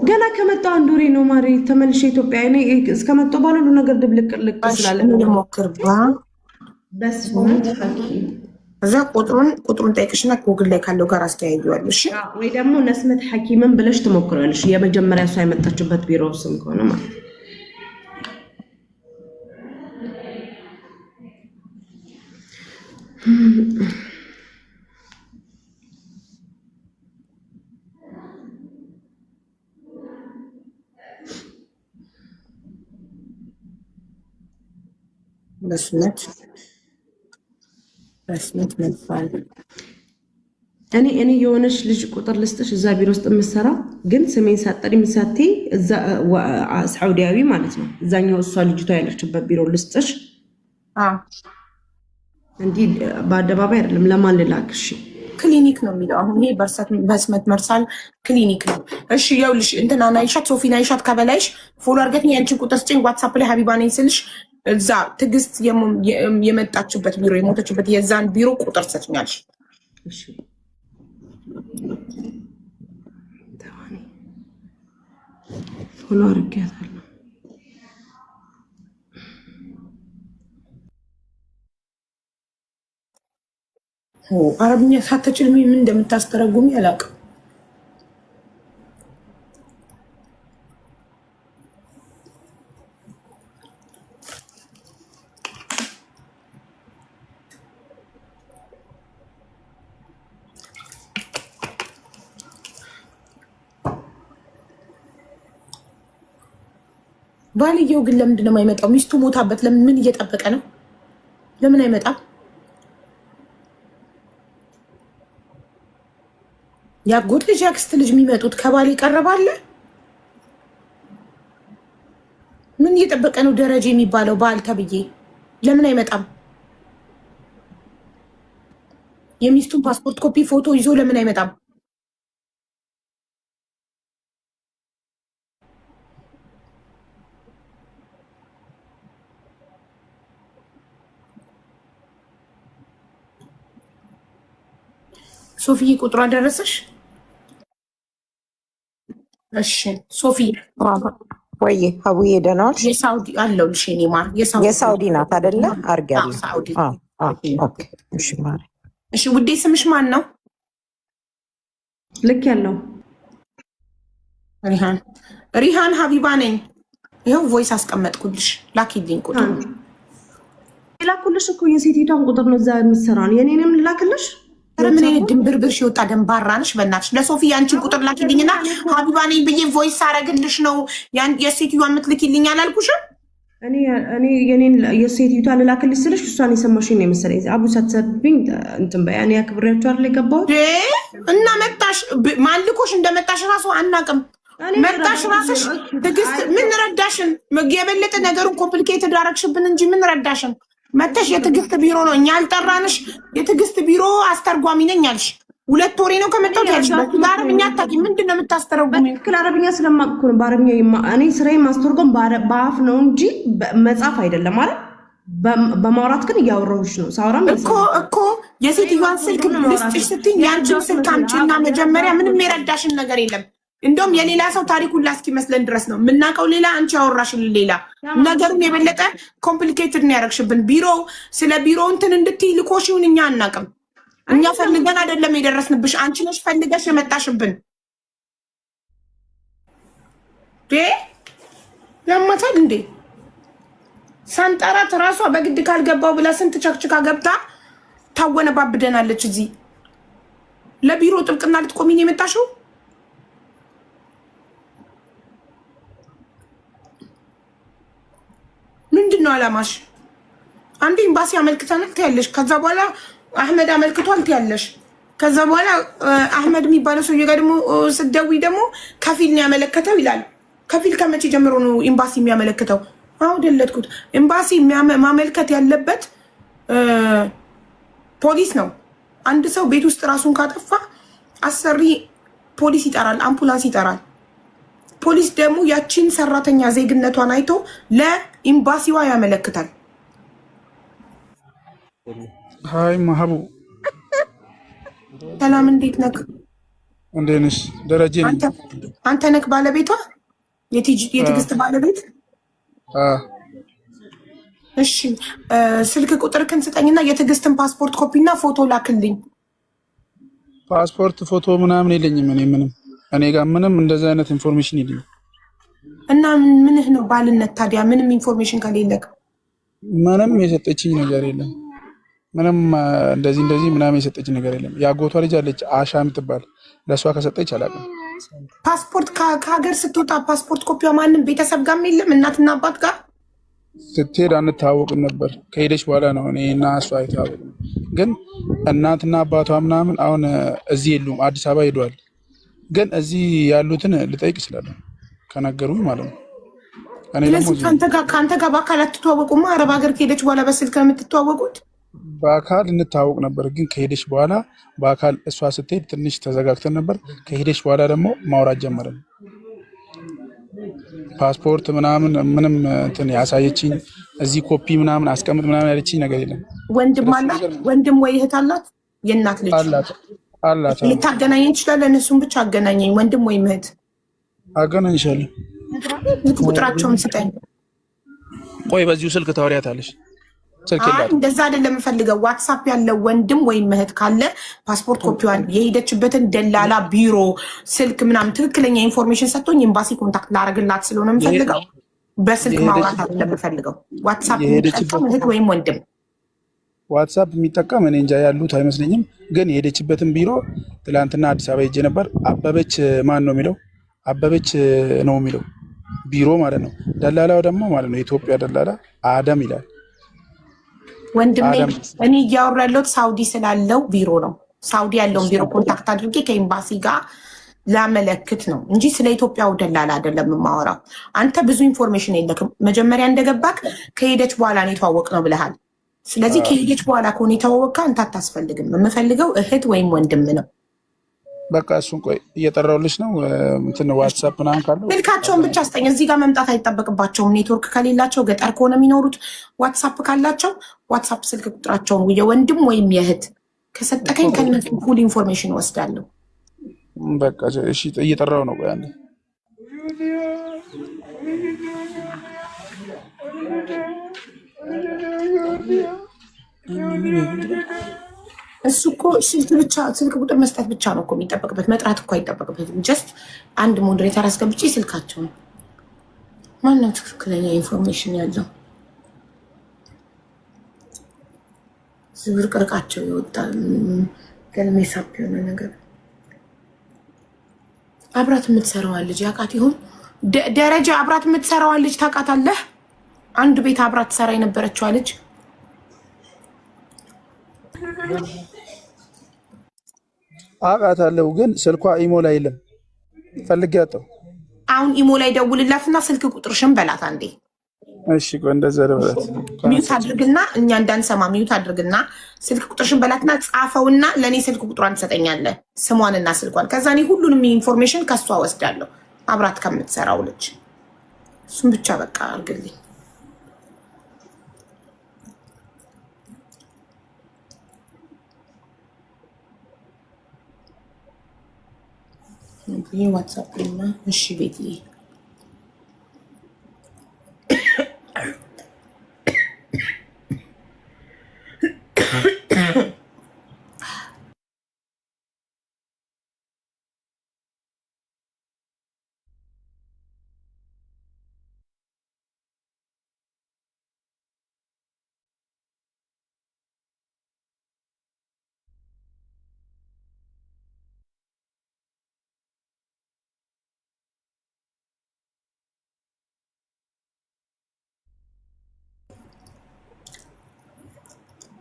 ገና ከመጣሁ አንድ ወሬ ነው ማሪ። ተመልሼ ኢትዮጵያ እኔ እስከመጣሁ ባለ ሁሉ ነገር ድብልቅልቅ ስላለ ሞክርባ በስመት እዛ ቁጥሩን ጠይቅሽና ጎግል ላይ ካለው ጋር አስተያየዋለሽ። ወይ ደግሞ ነስመት ሐኪምን ብለሽ ትሞክራለሽ። የመጀመሪያ እሷ የመጣችበት ቢሮ ስም ከሆነ ማለት በስመት መባል እኔ የሆነች ልጅ ቁጥር ልስጥሽ እዛ ቢሮ ውስጥ የምትሰራ ግን ስሜን ሳጠሪ ምሳቴ እዛ ሳዑዲያዊ ማለት ነው። እዛኛው እሷ ልጅቷ ያለችበት ቢሮ ልስጥሽ። እንዲህ በአደባባይ አይደለም። ለማን ልላክሽ? ክሊኒክ ነው የሚለው አሁን ይሄ በስመት መርሳል ክሊኒክ ነው። እሺ ይኸውልሽ እንትና ናይሻት ሶፊ ናይሻት ከበላይሽ ፎሎ አድርገኝ። ያንቺን ቁጥር ስጭኝ ዋትሳፕ ላይ ሀቢባ ነኝ ስልሽ እዛ ትዕግስት የመጣችበት ቢሮ የሞተችበት የዛን ቢሮ ቁጥር ሰጥኛለሽ። እሺ ፎሎ አድርጌያታለሁ። አረብኛ ሳትችል ምን እንደምታስተረጉሚ አላውቅም። ባልየው ግን ለምንድን ነው የማይመጣው? ሚስቱ ሞታበት ለምን ምን እየጠበቀ ነው? ለምን አይመጣም? ያጎት ልጅ ያክስት ልጅ የሚመጡት ከባል ይቀርባል። ምን እየጠበቀ ነው? ደረጃ የሚባለው ባል ተብዬ ለምን አይመጣም? የሚስቱን ፓስፖርት ኮፒ ፎቶ ይዞ ለምን አይመጣም? ሶፊ ቁጥሯ ደረሰሽ? እሺ ሶፊ ወይ ሀቡዬ ደህና ዋልሽ? የሳውዲ አለሁልሽ የኔ ማር። የሳውዲ ናት አይደለ? አርጋሪ ሳውዲ። ኦኬ እሺ ማር። እሺ ውዴ ስምሽ ማን ነው? ልክ ያለው ሪሃን ሀቢባ ነኝ። ይኸው ቮይስ አስቀመጥኩልሽ። ላኪልኝ ቁጥር። ላኩልሽ እኮ የሴቲቷን ቁጥር ነው እዛ የምትሰራ ነው። የኔንም ልላክልሽ? ምን አይነት ድንብርብር ሲወጣ ደንባራ ነሽ? በእናትሽ ለሶፊ ያንቺን ቁጥር ላኪልኝና ሀቢባ ነኝ ብዬ ቮይስ አረግልሽ ነው የሴትዮዋ የምትልኪልኝ አላልኩሽም? እኔ የኔን የሴትዮዋ ልላክልሽ ስልሽ እሷን የሰማሽኝ ነው የመሰለኝ። አቡ ሳትሰብኝ እንትን በይ። እኔ አክብሬያቸው አይደል የገባሁት እና መጣሽ። ማልኮሽ እንደመጣሽ ራሱ አናውቅም። መጣሽ ራስሽ ትዕግስት። ምን ረዳሽን? የበለጠ ነገሩን ኮምፕሊኬትድ አደረግሽብን እንጂ ምን ረዳሽን? መተሽ የትዕግስት ቢሮ ነው እኛ አልጠራንሽ። የትዕግስት ቢሮ አስተርጓሚ ነኝ አልሽ። 2 ወሬ ነው ከመጣሁት ያልሽ። በአረብኛ አታውቂም። ምንድን ነው የምታስተረጉሚ? በትክክል አረብኛ ስለማውቅ ነው። በአረብኛ እኔ ስራዬ ማስተርጎም በአፍ ነው እንጂ መጻፍ አይደለም ማለት። በማውራት ግን እያወራሁሽ ነው። ሳውራም እኮ የሴትዮዋን ስልክ ልስጥሽ ስትይኝ ያንቺን ስልክ አምጪና መጀመሪያ ምንም የረዳሽን ነገር የለም። እንደውም የሌላ ሰው ታሪኩን ላስኪመስለን ድረስ ነው የምናውቀው ሌላ፣ አንቺ ያወራሽን ሌላ። ነገሩን የበለጠ ኮምፕሊኬትድ ነው ያደረግሽብን። ቢሮ ስለ ቢሮ እንትን እንድትይ ልኮሽውን እኛ አናውቅም። እኛ ፈልገን አይደለም የደረስንብሽ፣ አንቺ ነሽ ፈልገሽ የመጣሽብን። ያማታል እንዴ? ሳንጠራት ራሷ በግድ ካልገባው ብላ ስንት ቸክችካ ገብታ ታወነባብደናለች። እዚህ ለቢሮ ጥብቅና ልትቆሚን የመጣሽው ምንድን ነው አላማሽ? አንዴ ኤምባሲ አመልክተናል ትያለሽ። ከዛ በኋላ አህመድ አመልክቷል ትያለሽ። ከዛ በኋላ አህመድ የሚባለው ሰውዬ ጋር ደግሞ ስትደውይ ደግሞ ከፊል ነው ያመለከተው ይላል። ከፊል ከመቼ ጀምሮ ነው ኤምባሲ የሚያመለክተው? አሁን ደለትኩት። ኤምባሲ ማመልከት ያለበት ፖሊስ ነው። አንድ ሰው ቤት ውስጥ ራሱን ካጠፋ አሰሪ ፖሊስ ይጠራል፣ አምቡላንስ ይጠራል። ፖሊስ ደግሞ ያቺን ሰራተኛ ዜግነቷን አይቶ ለኤምባሲዋ ያመለክታል። ሀይ ማህቡ፣ ሰላም እንዴት ነክ? እንዴት ነሽ? ደረጀ ነኝ። አንተ ነክ ባለቤቷ? የትዕግስት ባለቤት? እሺ፣ ስልክ ቁጥርህን ስጠኝና የትዕግስትን ፓስፖርት ኮፒና ፎቶ ላክልኝ። ፓስፖርት ፎቶ ምናምን የለኝም። እኔ ጋር ምንም እንደዚህ አይነት ኢንፎርሜሽን የለኝም። እና ምንህ ነው ባልነት ታዲያ? ምንም ኢንፎርሜሽን ከሌለክ ምንም የሰጠችኝ ነገር የለም። ምንም እንደዚህ ምናምን የሰጠችኝ ነገር የለም። ያጎቷ ልጅ አለች አሻ የምትባል ለእሷ ከሰጠች አላውቅም። ፓስፖርት ከሀገር ስትወጣ ፓስፖርት ኮፒዋ ማንም ቤተሰብ ጋርም የለም? እናትና አባት ጋር ስትሄድ አንታወቅም ነበር። ከሄደች በኋላ ነው እኔ እና እሷ አይተዋወቅም። ግን እናትና አባቷ ምናምን አሁን እዚህ የሉም፣ አዲስ አበባ ሄደዋል። ግን እዚህ ያሉትን ልጠይቅ እችላለሁ ከነገሩኝ ማለት ነው። ስለዚህ ከአንተ ጋር በአካል አትተዋወቁማ? አረብ ሀገር ከሄደች በኋላ በስልክ ነው የምትተዋወቁት? በአካል እንታወቅ ነበር፣ ግን ከሄደች በኋላ በአካል እሷ ስትሄድ ትንሽ ተዘጋግተን ነበር። ከሄደች በኋላ ደግሞ ማውራት ጀመረን። ፓስፖርት ምናምን ምንም እንትን ያሳየችኝ እዚህ ኮፒ ምናምን አስቀምጥ ምናምን ያለችኝ ነገር የለም። ወንድም አላት? ወንድም ወይ እህት አላት? የእናት ልጅ አላት። ልታገናኘኝ ትችላለህ? እነሱን ብቻ አገናኘኝ። ወንድም ወይም እህት አገናኝሻለሁ። ልክ ቁጥራቸውን ስጠኝ። ቆይ በዚሁ ስልክ ታወሪያታለሽ? እንደዛ አይደለም የምፈልገው። ዋትሳፕ ያለው ወንድም ወይም እህት ካለ ፓስፖርት ኮፒዋን የሄደችበትን ደላላ ቢሮ ስልክ ምናምን ትክክለኛ ኢንፎርሜሽን ሰጥቶኝ ኤምባሲ ኮንታክት ላረግላት ስለሆነ የምፈልገው በስልክ ማውራት አይደለም የምፈልገው። ዋትሳፕ የሚጠቀም እህት ወይም ወንድም ዋትሳፕ የሚጠቀም እኔ እንጃ ያሉት አይመስለኝም። ግን የሄደችበትን ቢሮ ትላንትና አዲስ አበባ ሄጄ ነበር። አበበች ማን ነው የሚለው? አበበች ነው የሚለው ቢሮ ማለት ነው። ደላላው ደግሞ ማለት ነው የኢትዮጵያ ደላላ አደም ይላል። ወንድሜ እኔ እያወራ ያለሁት ሳውዲ ስላለው ቢሮ ነው። ሳውዲ ያለውን ቢሮ ኮንታክት አድርጌ ከኤምባሲ ጋር ላመለክት ነው እንጂ ስለ ኢትዮጵያው ደላላ አይደለም የማወራው። አንተ ብዙ ኢንፎርሜሽን የለክም። መጀመሪያ እንደገባክ ከሄደች በኋላ ነው የተዋወቅ ነው ብለሃል። ስለዚህ ከሄደች በኋላ ከሆነ የተዋወቅከ አንተ አታስፈልግም። የምፈልገው እህት ወይም ወንድም ነው። በቃ እሱን ቆይ እየጠራሁልሽ ነው። እንትን ዋትሳፕ ምናምን ካለው ስልካቸውን ብቻ ስጠኝ። እዚህ ጋር መምጣት አይጠበቅባቸውም። ኔትወርክ ከሌላቸው ገጠር ከሆነ የሚኖሩት ዋትሳፕ ካላቸው ዋትሳፕ ስልክ ቁጥራቸውን የወንድም ወይም የእህት ከሰጠከኝ ከነሱ ፉል ኢንፎርሜሽን ወስዳለሁ። በቃ እሺ፣ እየጠራሁ ነው። ቆይ አንዴ እሱ እኮ ስልክ ቁጥር መስጠት ብቻ ነው እኮ የሚጠበቅበት፣ መጥራት እኮ አይጠበቅበትም። ጀስት አንድ ሞዴሬተር አስገብቼ ስልካቸውን ማነው ትክክለኛ ኢንፎርሜሽን ያለው ዝብርቅርቃቸው ይወጣል። ገልሜሳፕ የሆነ ነገር አብራት የምትሰራዋን ልጅ ያውቃት ይሆን? ደረጃ አብራት የምትሰራዋን ልጅ ታውቃታለህ? አንድ ቤት አብራት ትሰራ የነበረችዋ ልጅ አውቃታለሁ፣ ግን ስልኳ ኢሞ ላይ የለም። ፈልጌ አጣሁ። አሁን ኢሞ ላይ ደውልላትና ስልክ ቁጥርሽን በላት አንዴ። እሺ ቆይ እንደዛ ደውላት። ሚዩት አድርግና እኛ እንዳንሰማ ሚዩት አድርግና ስልክ ቁጥርሽን በላትና ጻፈውና ለእኔ ስልክ ቁጥሯን ትሰጠኛለህ፣ ስሟንና ስልኳን። ከዛ እኔ ሁሉንም ኢንፎርሜሽን ከሷ ወስዳለሁ፣ አብራት ከምትሰራው ልጅ። እሱም ብቻ በቃ አድርግልኝ። ዋትሳፕ እና እሺ ቤት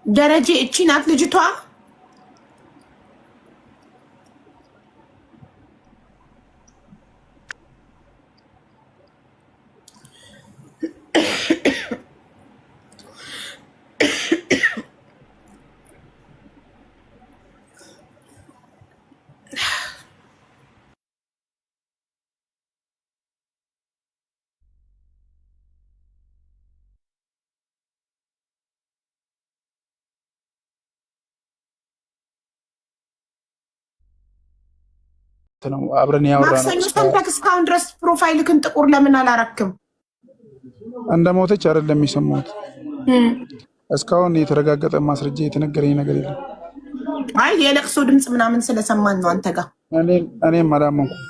ደረጀ እቺ ናት ልጅቷ። ነው አብረን ያወራ ነው። ማክሰኞ ሰምተህ እስካሁን ድረስ ፕሮፋይልክን ጥቁር ለምን አላረክም? እንደሞተች አይደለም የሰማሁት። እስካሁን የተረጋገጠ ማስረጃ የተነገረኝ ነገር የለም። አይ የለቅሶ ድምፅ ምናምን ስለሰማን ነው አንተ ጋር። እኔም አላመንኩም።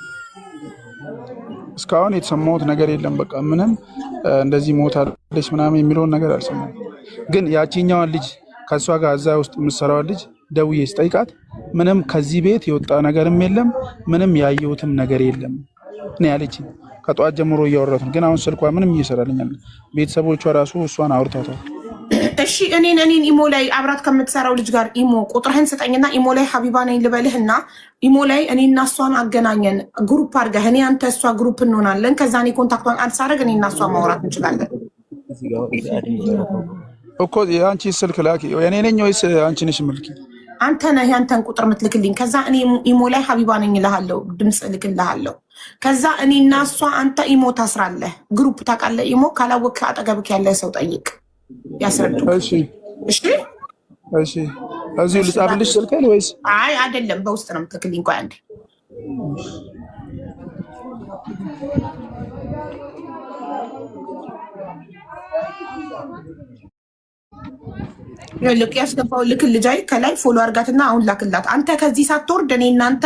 እስካሁን የተሰማሁት ነገር የለም። በቃ ምንም እንደዚህ ሞታለች ምናምን የሚለውን ነገር አልሰማሁም። ግን ያቺኛዋን ልጅ ከእሷ ጋር እዛ ውስጥ የምትሰራዋን ልጅ ደውዬ ስጠይቃት ምንም ከዚህ ቤት የወጣ ነገርም የለም ምንም ያየሁትም ነገር የለም ነው ያለችኝ። ከጠዋት ጀምሮ እያወራሁት ነው። ግን አሁን ስልኳ ምንም እየሰራልኝ አይደለም። ቤተሰቦቿ ራሱ እሷን አውርታታል። እሺ እኔን ኢሞ ላይ አብራት ከምትሰራው ልጅ ጋር ኢሞ ቁጥርህን ስጠኝና ኢሞ ላይ ሀቢባ ነኝ ልበልህና ኢሞ ላይ እኔና እሷን አገናኘን ግሩፕ አድርገህ እኔ አንተ እሷ ግሩፕ እንሆናለን። ከዛ እኔ ኮንታክቷን አድሳረግ እኔና እሷ ማውራት እንችላለን እኮ። የአንቺ ስልክ ላኪ። የኔ ነኝ ወይስ አንቺ ነሽ ምልኪ? አንተ ነህ ያንተን ቁጥር ምትልክልኝ። ከዛ እኔ ኢሞ ላይ ሀቢባ ነኝ እልሃለሁ፣ ድምፅ እልክልሃለሁ። ከዛ እኔና እሷ አንተ ኢሞ ታስራለህ። ግሩፕ ታውቃለህ? ኢሞ ካላወቅህ አጠገብክ ያለ ሰው ጠይቅ ያስረዱ። እሺ እሺ እሺ። እዚሁ ልጻፍልሽ ስልክህን ወይስ? አይ አይደለም፣ በውስጥ ነው የምትልክልኝ። ቆይ አንዴ ልክ ያስገባው ልክ ልጃይ ከላይ ፎሎ አርጋትና አሁን ላክላት። አንተ ከዚህ ሳትወርድ እኔ እናንተ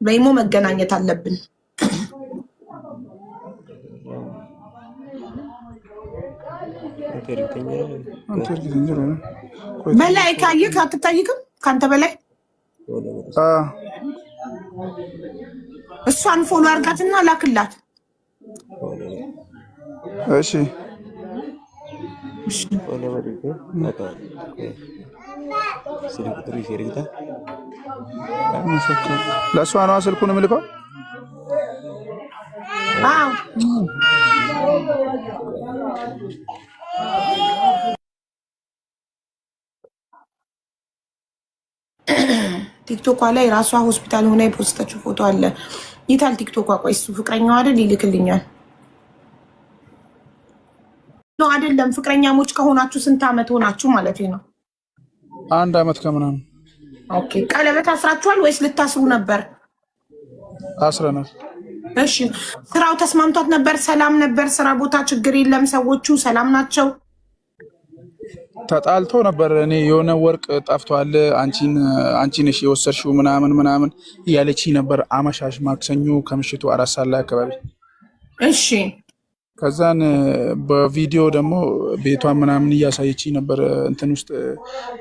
በኢሞ መገናኘት አለብን። በላይ ካየክ አትታይክም? ካንተ በላይ እሷን ፎሎ አርጋትና ላክላት። እሺ ለእሷ ነዋ ስልኩን የምልከው። ቲክቶኳ ላይ ራሷ ሆስፒታል ሆና የፖስተችው ፎቶ አለ። ይታል ቲክቶኳ። ቆይ እሱ ፍቅረኛው አይደል? ይልክልኛል። ነው አይደለም? ፍቅረኛሞች ከሆናችሁ ስንት ዓመት ሆናችሁ ማለት ነው? 1 ዓመት ከምናምን። ኦኬ። ቀለበት አስራችኋል ወይስ ልታስሩ ነበር? አስረናል። እሺ። ስራው ተስማምቷት ነበር? ሰላም ነበር? ስራ ቦታ ችግር የለም? ሰዎቹ ሰላም ናቸው? ተጣልቶ ነበር። እኔ የሆነ ወርቅ ጠፍቷል አንቺ ነሽ የወሰድሽው ምናምን እያለችኝ ነበር። አመሻሽ ማክሰኞ ከምሽቱ 4 ሰዓት ላይ አካባቢ። እሺ። ከዛን በቪዲዮ ደግሞ ቤቷን ምናምን እያሳየችኝ ነበር። እንትን ውስጥ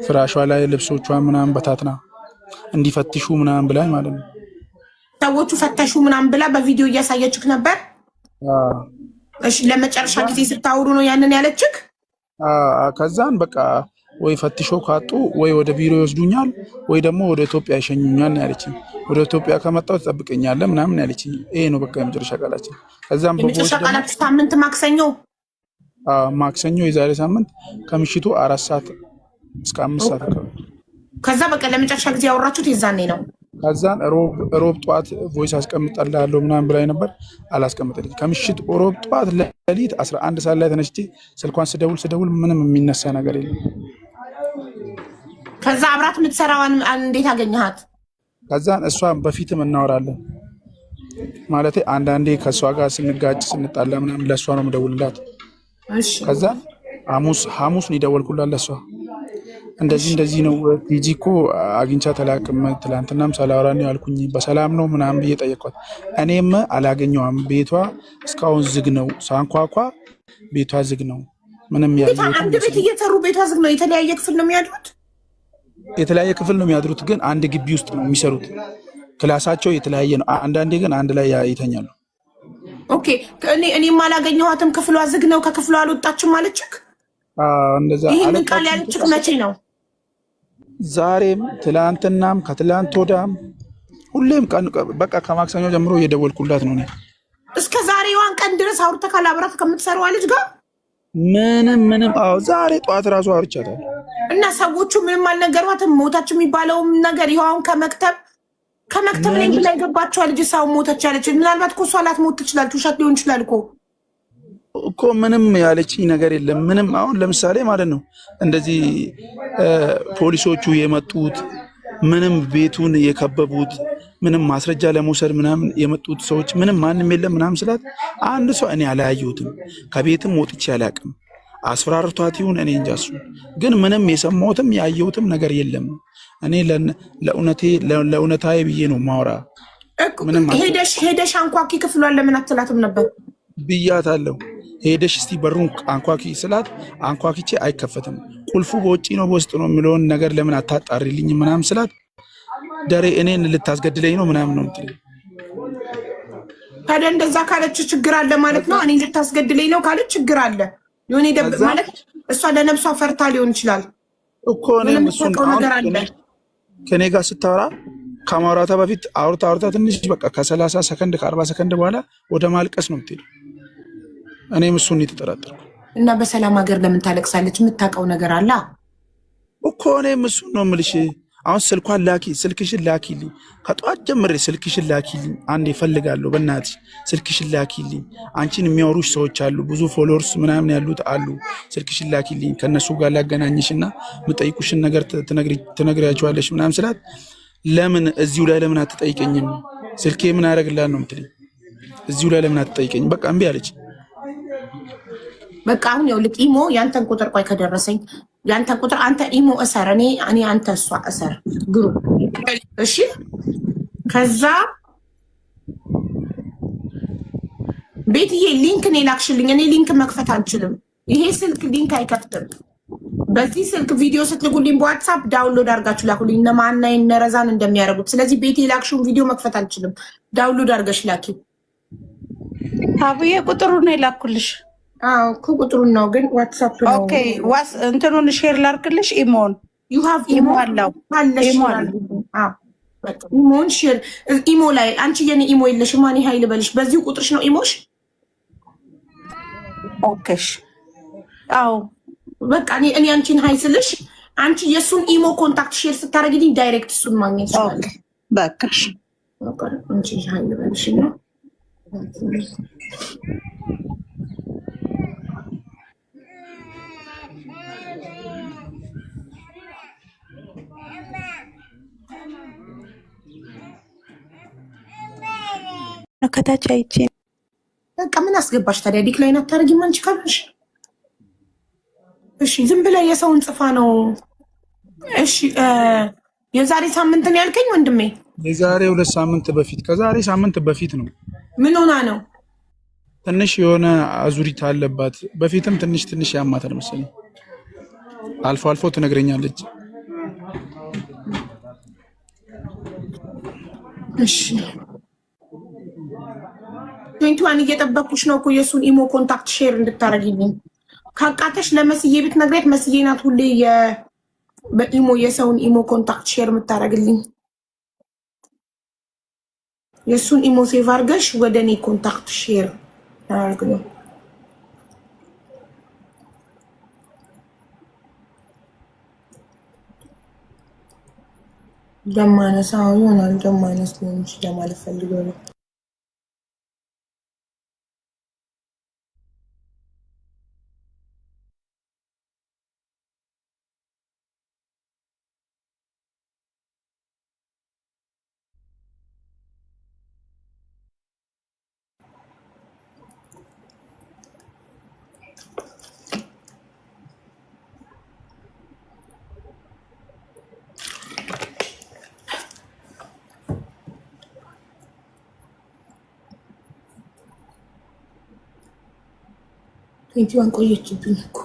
ፍራሿ ላይ ልብሶቿን ምናምን በታትና እንዲፈትሹ ምናምን ብላኝ ማለት ነው። ሰዎቹ ፈተሹ ምናምን ብላ በቪዲዮ እያሳየችክ ነበር? እሺ። ለመጨረሻ ጊዜ ስታወሩ ነው ያንን ያለችክ? ከዛን በቃ ወይ ፈትሾ ካጡ ወይ ወደ ቢሮ ይወስዱኛል ወይ ደግሞ ወደ ኢትዮጵያ ይሸኙኛል ነው ያለችኝ። ወደ ኢትዮጵያ ከመጣሁ ትጠብቀኛለህ ምናምን ያለችኝ። ይሄ ነው በቃ የመጨረሻ ቃላችን። ከዛም የመጨረሻ ቃላችሁ ሳምንት ማክሰኞ የዛሬ ሳምንት ከምሽቱ 4 ሰዓት እስከ 5 ሰዓት አካባቢ። ከዛ በቃ ለመጨረሻ ጊዜ ያወራችሁት የዛኔ ነው? ከዛን ሮብ ጠዋት ቮይስ አስቀምጣልሃለሁ ምናምን ብላኝ ነበር። አላስቀምጥልኝ። ከምሽት ሮብ ጠዋት ሌሊት 11 ሰዓት ላይ ተነስቼ ስልኳን ስደውል ምንም የሚነሳ ነገር የለም። ከዛ አብራት የምትሰራዋን እንዴት አገኘሃት? ከዛን እሷን በፊትም እናወራለን ማለት አንዳንዴ ከእሷ ጋር ስንጋጭ ስንጣላ ምናምን ለእሷ ነው የምደውልላት። ከዛን ሐሙስ ነው የደወልኩላት ለእሷ። እንደዚህ ነው ቲጂ እኮ አግኝቻት አላውቅም፣ ትላንትናም ሳላወራ ነው ያልኩኝ፣ በሰላም ነው ምናምን ብዬ ጠየኳት። እኔም አላገኘዋም፣ ቤቷ እስካሁን ዝግ ነው፣ ሳንኳኳ ቤቷ ዝግ ነው። ምንም አንድ ቤት እየሰሩ ቤቷ ዝግ ነው። የተለያየ ክፍል ነው የሚያድሩት? የተለያየ ክፍል ነው የሚያድሩት፣ ግን አንድ ግቢ ውስጥ ነው የሚሰሩት። ክላሳቸው የተለያየ ነው። አንዳንዴ ግን አንድ ላይ ይተኛሉ። ኦኬ። እኔም አላገኘኋትም፣ ክፍሏ ዝግ ነው፣ ከክፍሏ አልወጣችም አለችክ? እንደዛ ይህንን ቃል ያለችክ መቼ ነው? ዛሬም ትላንትናም ከትላንት ወዳም ሁሌም ቀን በቃ ከማክሰኞ ጀምሮ እየደወልኩላት ነው። እስከ ዛሬዋን ቀን ድረስ አውርተካል አብራት ከምትሰራዋ ልጅ ጋር? ምንም ዛሬ ጠዋት እራሱ አውርቻታለሁ። እና ሰዎቹ ምንም አልነገሯትም? ሞታች የሚባለውም ነገር ይኸው አሁን ከመክተብ ላይ ብላ የገባችዋ ልጅ ሳው ሞተች ያለች። ምናልባት እኮ እሷ ላትሞት ትችላለች፣ ውሸት ሊሆን ይችላል እኮ ምንም ያለችኝ ነገር የለም። ምንም አሁን ለምሳሌ ማለት ነው እንደዚህ ፖሊሶቹ የመጡት ምንም ቤቱን የከበቡት ምንም ማስረጃ ለመውሰድ ምናምን የመጡት ሰዎች ምንም ማንም የለም ምናምን ስላት አንድ ሰው እኔ አላያየሁትም፣ ከቤትም ወጥቼ አላውቅም። አስፈራርቷት ይሁን እኔ እንጃ። እሱ ግን ምንም የሰማሁትም ያየሁትም ነገር የለም። እኔ ለእውነታዬ ብዬ ነው ማውራ። ሄደሽ አንኳኪ ክፍሏን ለምን አትላትም ነበር? ብያታለሁ። ሄደሽ እስቲ በሩን አንኳኪ ስላት አንኳኪቼ አይከፈትም፣ ቁልፉ በውጭ ነው በውስጥ ነው የሚለውን ነገር ለምን አታጣሪልኝ ምናምን ስላት ደሬ እኔን ልታስገድለኝ ነው ምናምን ነው የምትለኝ። ታዲያ እንደዛ ካለች ችግር አለ ማለት ነው። እኔ ልታስገድለኝ ነው ካለች ችግር አለ የሆነ ደብ ማለት እሷ ለነብሷ ፈርታ ሊሆን ይችላል እኮ። እኔም እሱን ከኔ ጋር ስታወራ ከማውራታ በፊት አውርታ ትንሽ በቃ ከ30 ሰከንድ ከ40 ሰከንድ በኋላ ወደ ማልቀስ ነው የምትሄደው። እኔም እሱን የተጠራጠርኩ እና በሰላም ሀገር ለምን ታለቅሳለች? የምታውቀው ነገር አለ እኮ። እኔም እሱን ነው የምልሽ። አሁን ስልኳን ስልክሽን ላኪልኝ፣ ከጠዋት ጀምሬ ስልክሽን ላኪልኝ፣ አንዴ እፈልጋለሁ፣ በእናትሽ ስልክሽን ላኪልኝ። አንቺን የሚያወሩሽ ሰዎች አሉ፣ ብዙ ፎሎወርስ ምናምን ያሉት አሉ፣ ስልክሽን ላኪልኝ፣ ከእነሱ ጋር ላገናኝሽና የምጠይቁሽን ነገር ትነግሪያቸዋለሽ ምናምን ስላት ለምን እዚሁ ላይ ለምን አትጠይቀኝም? ስልኬ ምን ያደርግልሃል ነው የምትለኝ። እዚሁ ላይ ለምን አትጠይቀኝም? በቃ እምቢ አለች። በቃ አሁን ያው ኢሞ ያንተን ቁጥር ቆይ ከደረሰኝ ያንተን ቁጥር አንተ ኢሞ እሰር፣ እኔ አንተ እሷ እሰር ግሩፕ። እሺ ከዛ ቤትዬ ሊንክ ነው ላክሽልኝ። እኔ ሊንክ መክፈት አልችልም። ይሄ ስልክ ሊንክ አይከፍትም። በዚህ ስልክ ቪዲዮ ስትልኩልኝ በዋትሳፕ ዳውንሎድ አድርጋችሁ ላኩልኝ፣ እነማና እነረዛን እንደሚያደርጉት። ስለዚህ ቤት የላክሽውን ቪዲዮ መክፈት አልችልም። ዳውንሎድ አድርገሽ ላኪ። አብዬ ቁጥሩን ነው የላኩልሽ። አዎ እኮ ቁጥሩን ነው ግን ዋትሳፕ ነው። ኦኬ እንትኑን ሼር ላድርግልሽ። ኢሞን ዩ ሃቭ ኢሞ አለው ኢሞን ሼር ኢሞ ላይ አንቺ የኔ ኢሞ የለሽም። ማን ሀይል በልሽ። በዚሁ ቁጥርሽ ነው ኢሞሽ። ኦኬሽ አዎ በቃ እኔ አንቺን ሀይ ስልሽ አንቺ የሱን ኢሞ ኮንታክት ሼር ስታደርጊልኝ ዳይሬክት እሱን ማግኘት ይችላል። በቃሽ በቃ አንቺ ሀይል በልሽ ነው። ከታች አይቼ በቃ ምን አስገባሽ ታዲያ? ዲክላይን አታደርጊም አንቺ ካልሽ። እሺ ዝም ብለህ የሰውን ጽፋ ነው። እሺ የዛሬ ሳምንት ነው ያልከኝ ወንድሜ? የዛሬ 2 ሳምንት በፊት ከዛሬ ሳምንት በፊት ነው። ምን ሆና ነው? ትንሽ የሆነ አዙሪት አለባት። በፊትም ትንሽ ያማታል መሰለኝ። አልፎ አልፎ ትነግረኛለች። እሺ 21 እየጠበኩሽ ነው እኮ የሱን ኢሞ ኮንታክት ሼር እንድታረጊልኝ። ካቃተሽ ለመስዬ ብትነግሪያት መስዬ ናት ሁሌ በኢሞ የሰውን ኢሞ ኮንታክት ሼር የምታረግልኝ። የሱን ኢሞ ሴቭ አድርገሽ ወደ እኔ ኮንታክት ሼር አድርግ ነው። ደማነሳ ይሆናል ደማነስ ሊሆን ይችላል ማለት ፈልገው ነው። ትንቲዋን ቆየችብኝ እኮ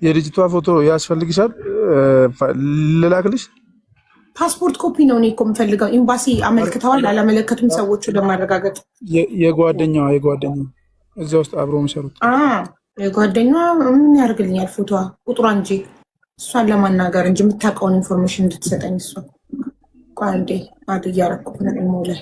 የልጅቷ ፎቶ ያስፈልግሻል? ልላክልሽ? ፓስፖርት ኮፒ ነው እኔ እኮ የምፈልገው። ኤምባሲ አመልክተዋል አላመለከቱም ሰዎቹ ለማረጋገጥ። የጓደኛዋ እዚያ ውስጥ አብሮ የሚሰሩት የጓደኛዋ ምን ያደርግልኛል? ፎቶዋ ቁጥሯ እንጂ እሷን ለማናገር እንጂ የምታውቀውን ኢንፎርሜሽን እንድትሰጠኝ እሷ። ቆይ አንዴ አድ እያደረኩት ነው ኢሞ ላይ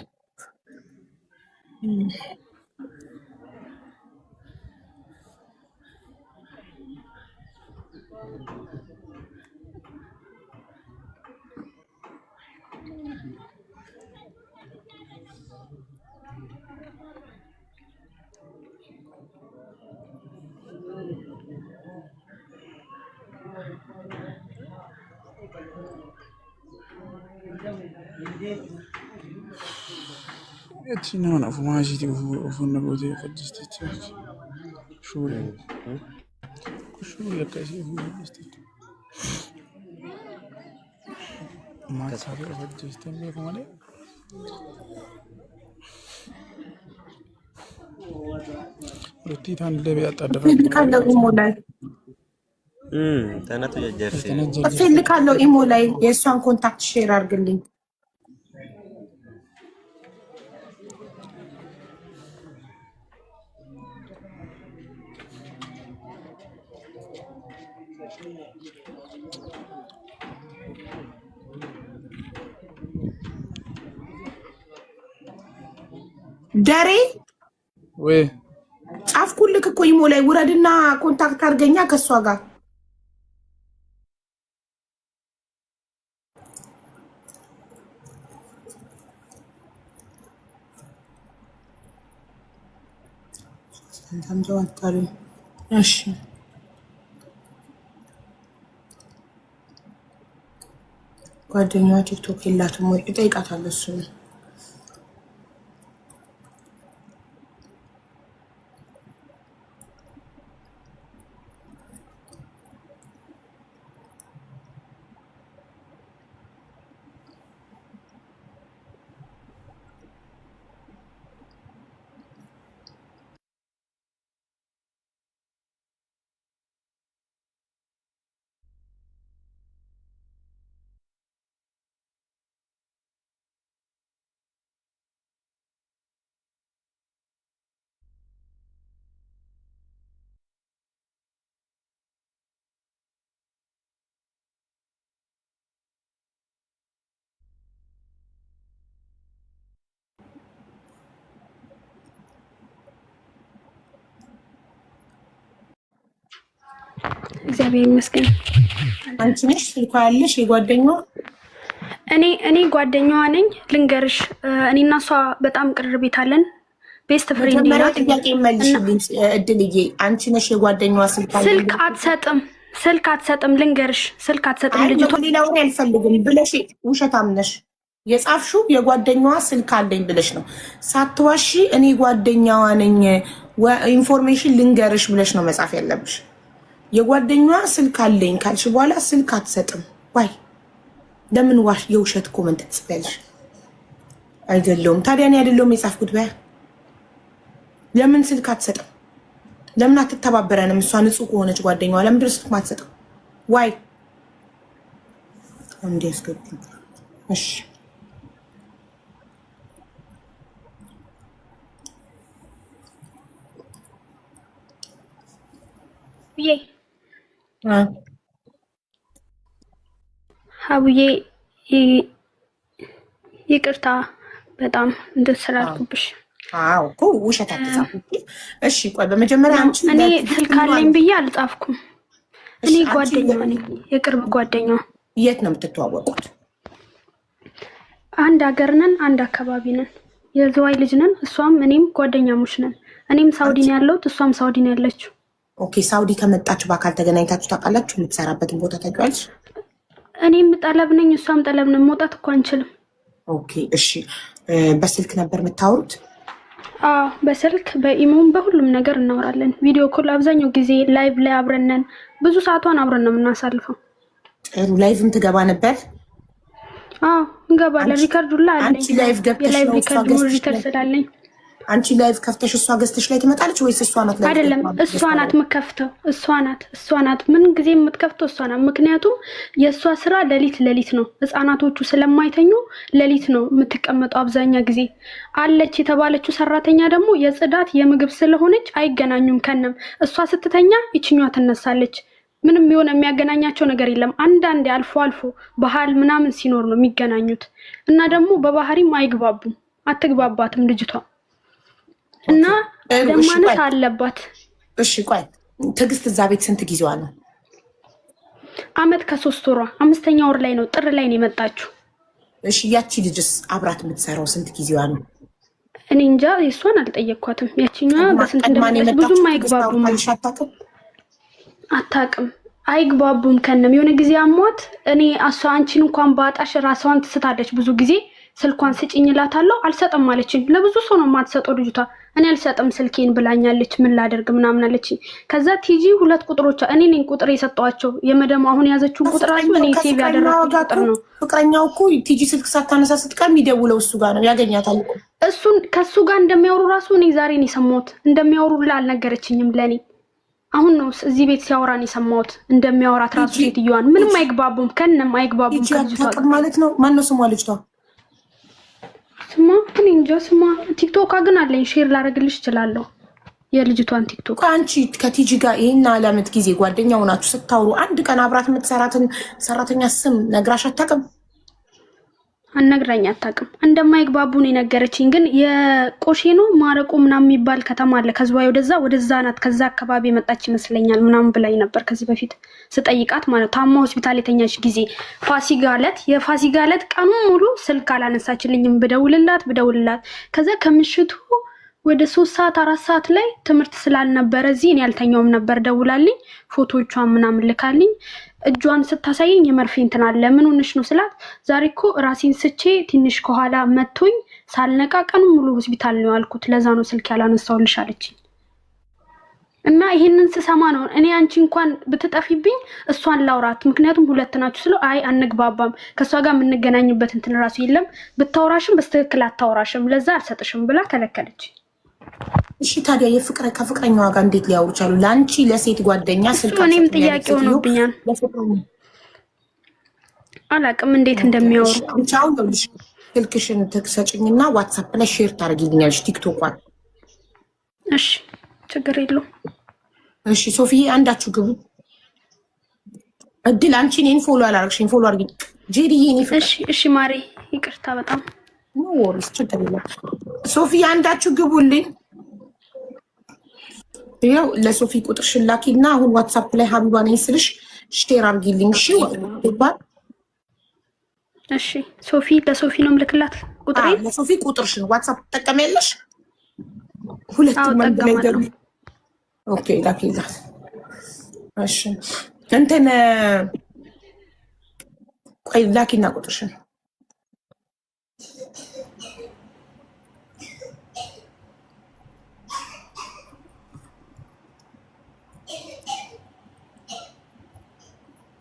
يتشينا أنا فماشي وفن قوتي فجستي شوري شوري كاشي فجستي ما صار فجستي بيكمله روتي ثان اللي بيعتذر እፈልጋለሁ ኢሞ ላይ ተነቱ ጀርሲ እፈልጋለሁ ኢሞ ላይ የእሷን ኮንታክት ሼር አድርግልኝ። ደሬ ወይ ጻፍኩልክ እኮ ኢሞ ላይ ውረድና ኮንታክት አድርገኛ ከሷ ጋር ሰንታም ጀዋታሪ እሺ ጓደኛዋ ቲክቶክ የላትም ወይ እጠይቃታለሁ እሱን እግዚአብሔር ይመስገን። አንቺ ነሽ ስልኳ ያለሽ የጓደኛዋ? እኔ ጓደኛዋ ነኝ። ልንገርሽ እኔና እሷ በጣም ቅርርቤት አለን። ቤስት ፍሬንድ ናት። ጥያቄ መልሽልኝ እድልዬ። አንቺ ነሽ የጓደኛዋ ስልክ አትሰጥም። ልንገርሽ ስልክ አትሰጥም ልጅቷ። ሌላ ወሬ አልፈልግም ብለሽ ውሸታም ነሽ። የጻፍሽው የጓደኛዋ ስልክ አለኝ ብለሽ ነው። ሳትዋሺ እኔ ጓደኛዋ ነኝ ኢንፎርሜሽን ልንገርሽ ብለሽ ነው መጻፍ ያለብሽ። የጓደኛዋ ስልክ አለኝ ካልሽ በኋላ ስልክ አትሰጥም። ዋይ ለምን ዋሽ የውሸት ኮመንት ትጽፊያለሽ? አይደለም ታዲያ እኔ አይደለም የጻፍኩት በያ ለምን ስልክ አትሰጥም? ለምን አትተባበረንም? እሷ ንጹህ ከሆነች ጓደኛዋ ለምን ድረስ ስልክ ማትሰጥም? ዋይ እንዴ እስከት እሺ ሀቡዬ ይቅርታ በጣም እንደሰራልኩብሽ። አዎ እኮ ውሸት አትጻፍኩ። እሺ ቆይ በመጀመሪያ አንቺ እኔ ስልክ አለኝ ብዬ አልጻፍኩም። እኔ ጓደኛዋ ነኝ፣ የቅርብ ጓደኛዋ። የት ነው የምትተዋወቁት? አንድ ሀገር ነን፣ አንድ አካባቢ ነን። የዝዋይ ልጅ ነን። እሷም እኔም ጓደኛሞች ነን። እኔም ሳውዲ ነው ያለሁት፣ እሷም ሳውዲ ነው ያለችው። ኦኬ ሳውዲ ከመጣችሁ በአካል ተገናኝታችሁ ታውቃላችሁ? የምትሰራበትን ቦታ ታውቂዋለሽ? እኔም ጠለብ ነኝ፣ እሷም ጠለብ ነን። መውጣት እኮ አንችልም። ኦኬ እሺ በስልክ ነበር የምታወሩት? አዎ በስልክ በኢሞም በሁሉም ነገር እናወራለን። ቪዲዮ ኮል አብዛኛው ጊዜ ላይቭ ላይ አብረን ነን። ብዙ ሰዓቷን አብረን ነው የምናሳልፈው። ጥሩ ላይቭም ትገባ ነበር? አዎ እንገባለን። ሪከርዱላ አለኝ። አንቺ ላይቭ ገብተሽ የላይቭ ነው ሪከርድ ስላለኝ አንቺ ላይቭ ከፍተሽ እሷ ገዝተሽ ላይ ትመጣለች ወይስ እሷ ናት? አይደለም እሷ ናት የምትከፍተው። እሷ ናት ምን ጊዜ የምትከፍተው እሷ ናት። ምክንያቱም የእሷ ስራ ሌሊት ነው። ህፃናቶቹ ስለማይተኙ ሌሊት ነው የምትቀመጠው አብዛኛ ጊዜ። አለች የተባለችው ሰራተኛ ደግሞ የጽዳት የምግብ ስለሆነች አይገናኙም ከነም። እሷ ስትተኛ ይችኛዋ ትነሳለች። ምንም የሆነ የሚያገናኛቸው ነገር የለም። አንዳንዴ አልፎ አልፎ ባህል ምናምን ሲኖር ነው የሚገናኙት። እና ደግሞ በባህሪም አይግባቡም። አትግባባትም ልጅቷ እና ደማነት አለባት። እሺ ቆይ ትዕግስት እዛ ቤት ስንት ጊዜዋ ነው? አመት ከ3 ወሯ 5ኛ ወር ላይ ነው፣ ጥር ላይ ነው የመጣችው። እሺ ያቺ ልጅስ አብራት የምትሰራው ስንት ጊዜዋ ነው? እኔ እንጃ የሷን አልጠየቅኳትም። ያቺኛዋ በስንት እንደመጣች ብዙም አይግባቡም። አታውቅም። አይግባቡም ከነም የሆነ ጊዜ አሟት እኔ እሷ አንቺን እንኳን ባጣሽ ራሷን ትስታለች ብዙ ጊዜ ስልኳን ስጪኝ እላታለሁ አልሰጥም አለችኝ ለብዙ ሰው ነው የማትሰጠው ልጅቷ እኔ አልሰጥም ስልኬን ብላኛለች ምን ላደርግ ምናምን አለችኝ ከዛ ቲጂ ሁለት ቁጥሮቿ እኔ ነኝ ቁጥር የሰጠዋቸው የመደም አሁን ያዘችው ቁጥራሱ እኔ ሴቭ ያደረኩት ቁጥር ነው ፍቅረኛው እኮ ቲጂ ስልክ ሳታነሳ ስትቀር የሚደውለው እሱ ጋር ነው ያገኛታል እሱን ከሱ ጋር እንደሚያወሩ ራሱ እኔ ዛሬ ነው የሰማሁት እንደሚያወሩ አልነገረችኝም ለኔ አሁን ነው እዚህ ቤት ሲያወራን የሰማሁት እንደሚያወራት ራሱ ሴትዮዋን ምንም አይግባቡም ከነም አይግባቡም ከልጅቷ ማለት ነው ማን ነው ስሟ ልጅቷ ስማ እኔ እንጃ ስማ ቲክቶክ ግን አለኝ ሼር ላደርግልሽ እችላለሁ የልጅቷን ቲክቶክ አንቺ ከቲጂ ጋር ይሄን አለምት ጊዜ ጓደኛው ናችሁ ስታወሩ አንድ ቀን አብራት የምትሰራትን ሰራተኛ ስም ነግራሽ አታውቅም አነግራኝ አታውቅም እንደማይግባቡ ነው የነገረችኝ ግን የቆሼ ነው ማረቆ ምናምን የሚባል ከተማ አለ ከዝዋይ ወደዛ ናት ከዛ አካባቢ መጣች ይመስለኛል ምናምን ብላኝ ነበር ከዚህ በፊት ስጠይቃት ማለት ታማ ሆስፒታል የተኛች ጊዜ የፋሲካ ዕለት ቀኑን ሙሉ ስልክ አላነሳችልኝም ብደውልላት ከዛ ከምሽቱ ወደ 3 ሰዓት 4 ሰዓት ላይ ትምህርት ስላልነበረ እዚህ እኔ ያልተኛውም ነበር ደውላልኝ ፎቶዎቿን ምናምን ልካልኝ እጇን ስታሳየኝ የመርፌ እንትን አለ ምን ሆነሽ ነው ስላት ዛሬ እኮ ራሴን ስቼ ትንሽ ከኋላ መቶኝ ሳልነቃ ቀኑን ሙሉ ሆስፒታል ነው ያልኩት ለዛ ነው ስልክ ያላነሳውልሽ አለችኝ እና ይሄንን ስሰማ ነው እኔ አንቺ እንኳን ብትጠፊብኝ እሷን ላውራት ምክንያቱም ሁለት ናችሁ ስለው አይ አንግባባም ከሷ ጋር የምንገናኝበት እንትን ራሱ የለም ብታወራሽም በስትክክል አታወራሽም ለዛ አልሰጥሽም ብላ ከለከለች እሺ ታዲያ ከፍቅረኛዋ ጋር እንዴት ሊያወሩ ቻሉ ላንቺ ለሴት ጓደኛ ስልክ እኔም ጥያቄ ሆኖብኛል አላቅም እንዴት እንደሚያወሩ ቻው ነው ስልክሽን ትሰጪኝና ዋትስአፕ ላይ ሼር ታደርጊልኛለሽ ቲክቶኳን እሺ ችግር የለውም እሺ ሶፊ አንዳችሁ ግቡ እድል አንቺ እኔን ፎሎ አላረግሽኝ ፎሎ አድርጊኝ ጄሪዬ እኔ እሺ ማሪ ይቅርታ በጣም ነው ወርስ ችግር የለም ሶፊ አንዳችሁ ግቡልኝ ያው ለሶፊ ቁጥር ሽላኪና አሁን ዋትስአፕ ላይ ሀቢባ ነኝ ስልሽ ሼር አድርጊልኝ እሺ ይባል እሺ ሶፊ ለሶፊ ነው ምልክላት ቁጥሬ ለሶፊ ቁጥርሽን ዋትስአፕ ተጠቀሚያለሽ ሁለቱም ላይ ደሩ ኦኬ ላኪላት እሺ እንትን ቆይ ላኪና ቁጥርሽን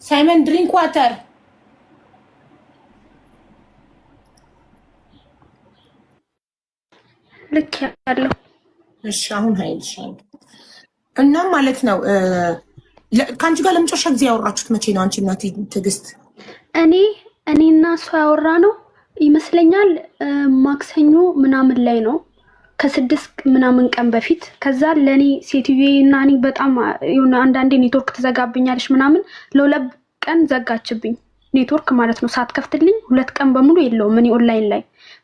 ሳይመን ድሪንክ ዋተር ልክ ያለው እሺ አሁን ሀይልሻል እና ማለት ነው ከአንቺ ጋር ለመጨረሻ ጊዜ ያወራችሁት መቼ ነው አንቺ እና ትዕግስት እኔና እሷ ያወራ ነው ይመስለኛል ማክሰኞ ምናምን ላይ ነው ከ6 ምናምን ቀን በፊት ከዛ ለኔ ሴትዬ እና እኔ በጣም አንዳንዴ ኔትወርክ ትዘጋብኛለሽ ምናምን ለሁለት ቀን ዘጋችብኝ ኔትወርክ ማለት ነው ሳትከፍትልኝ 2 ቀን በሙሉ የለውም እኔ ኦንላይን ላይ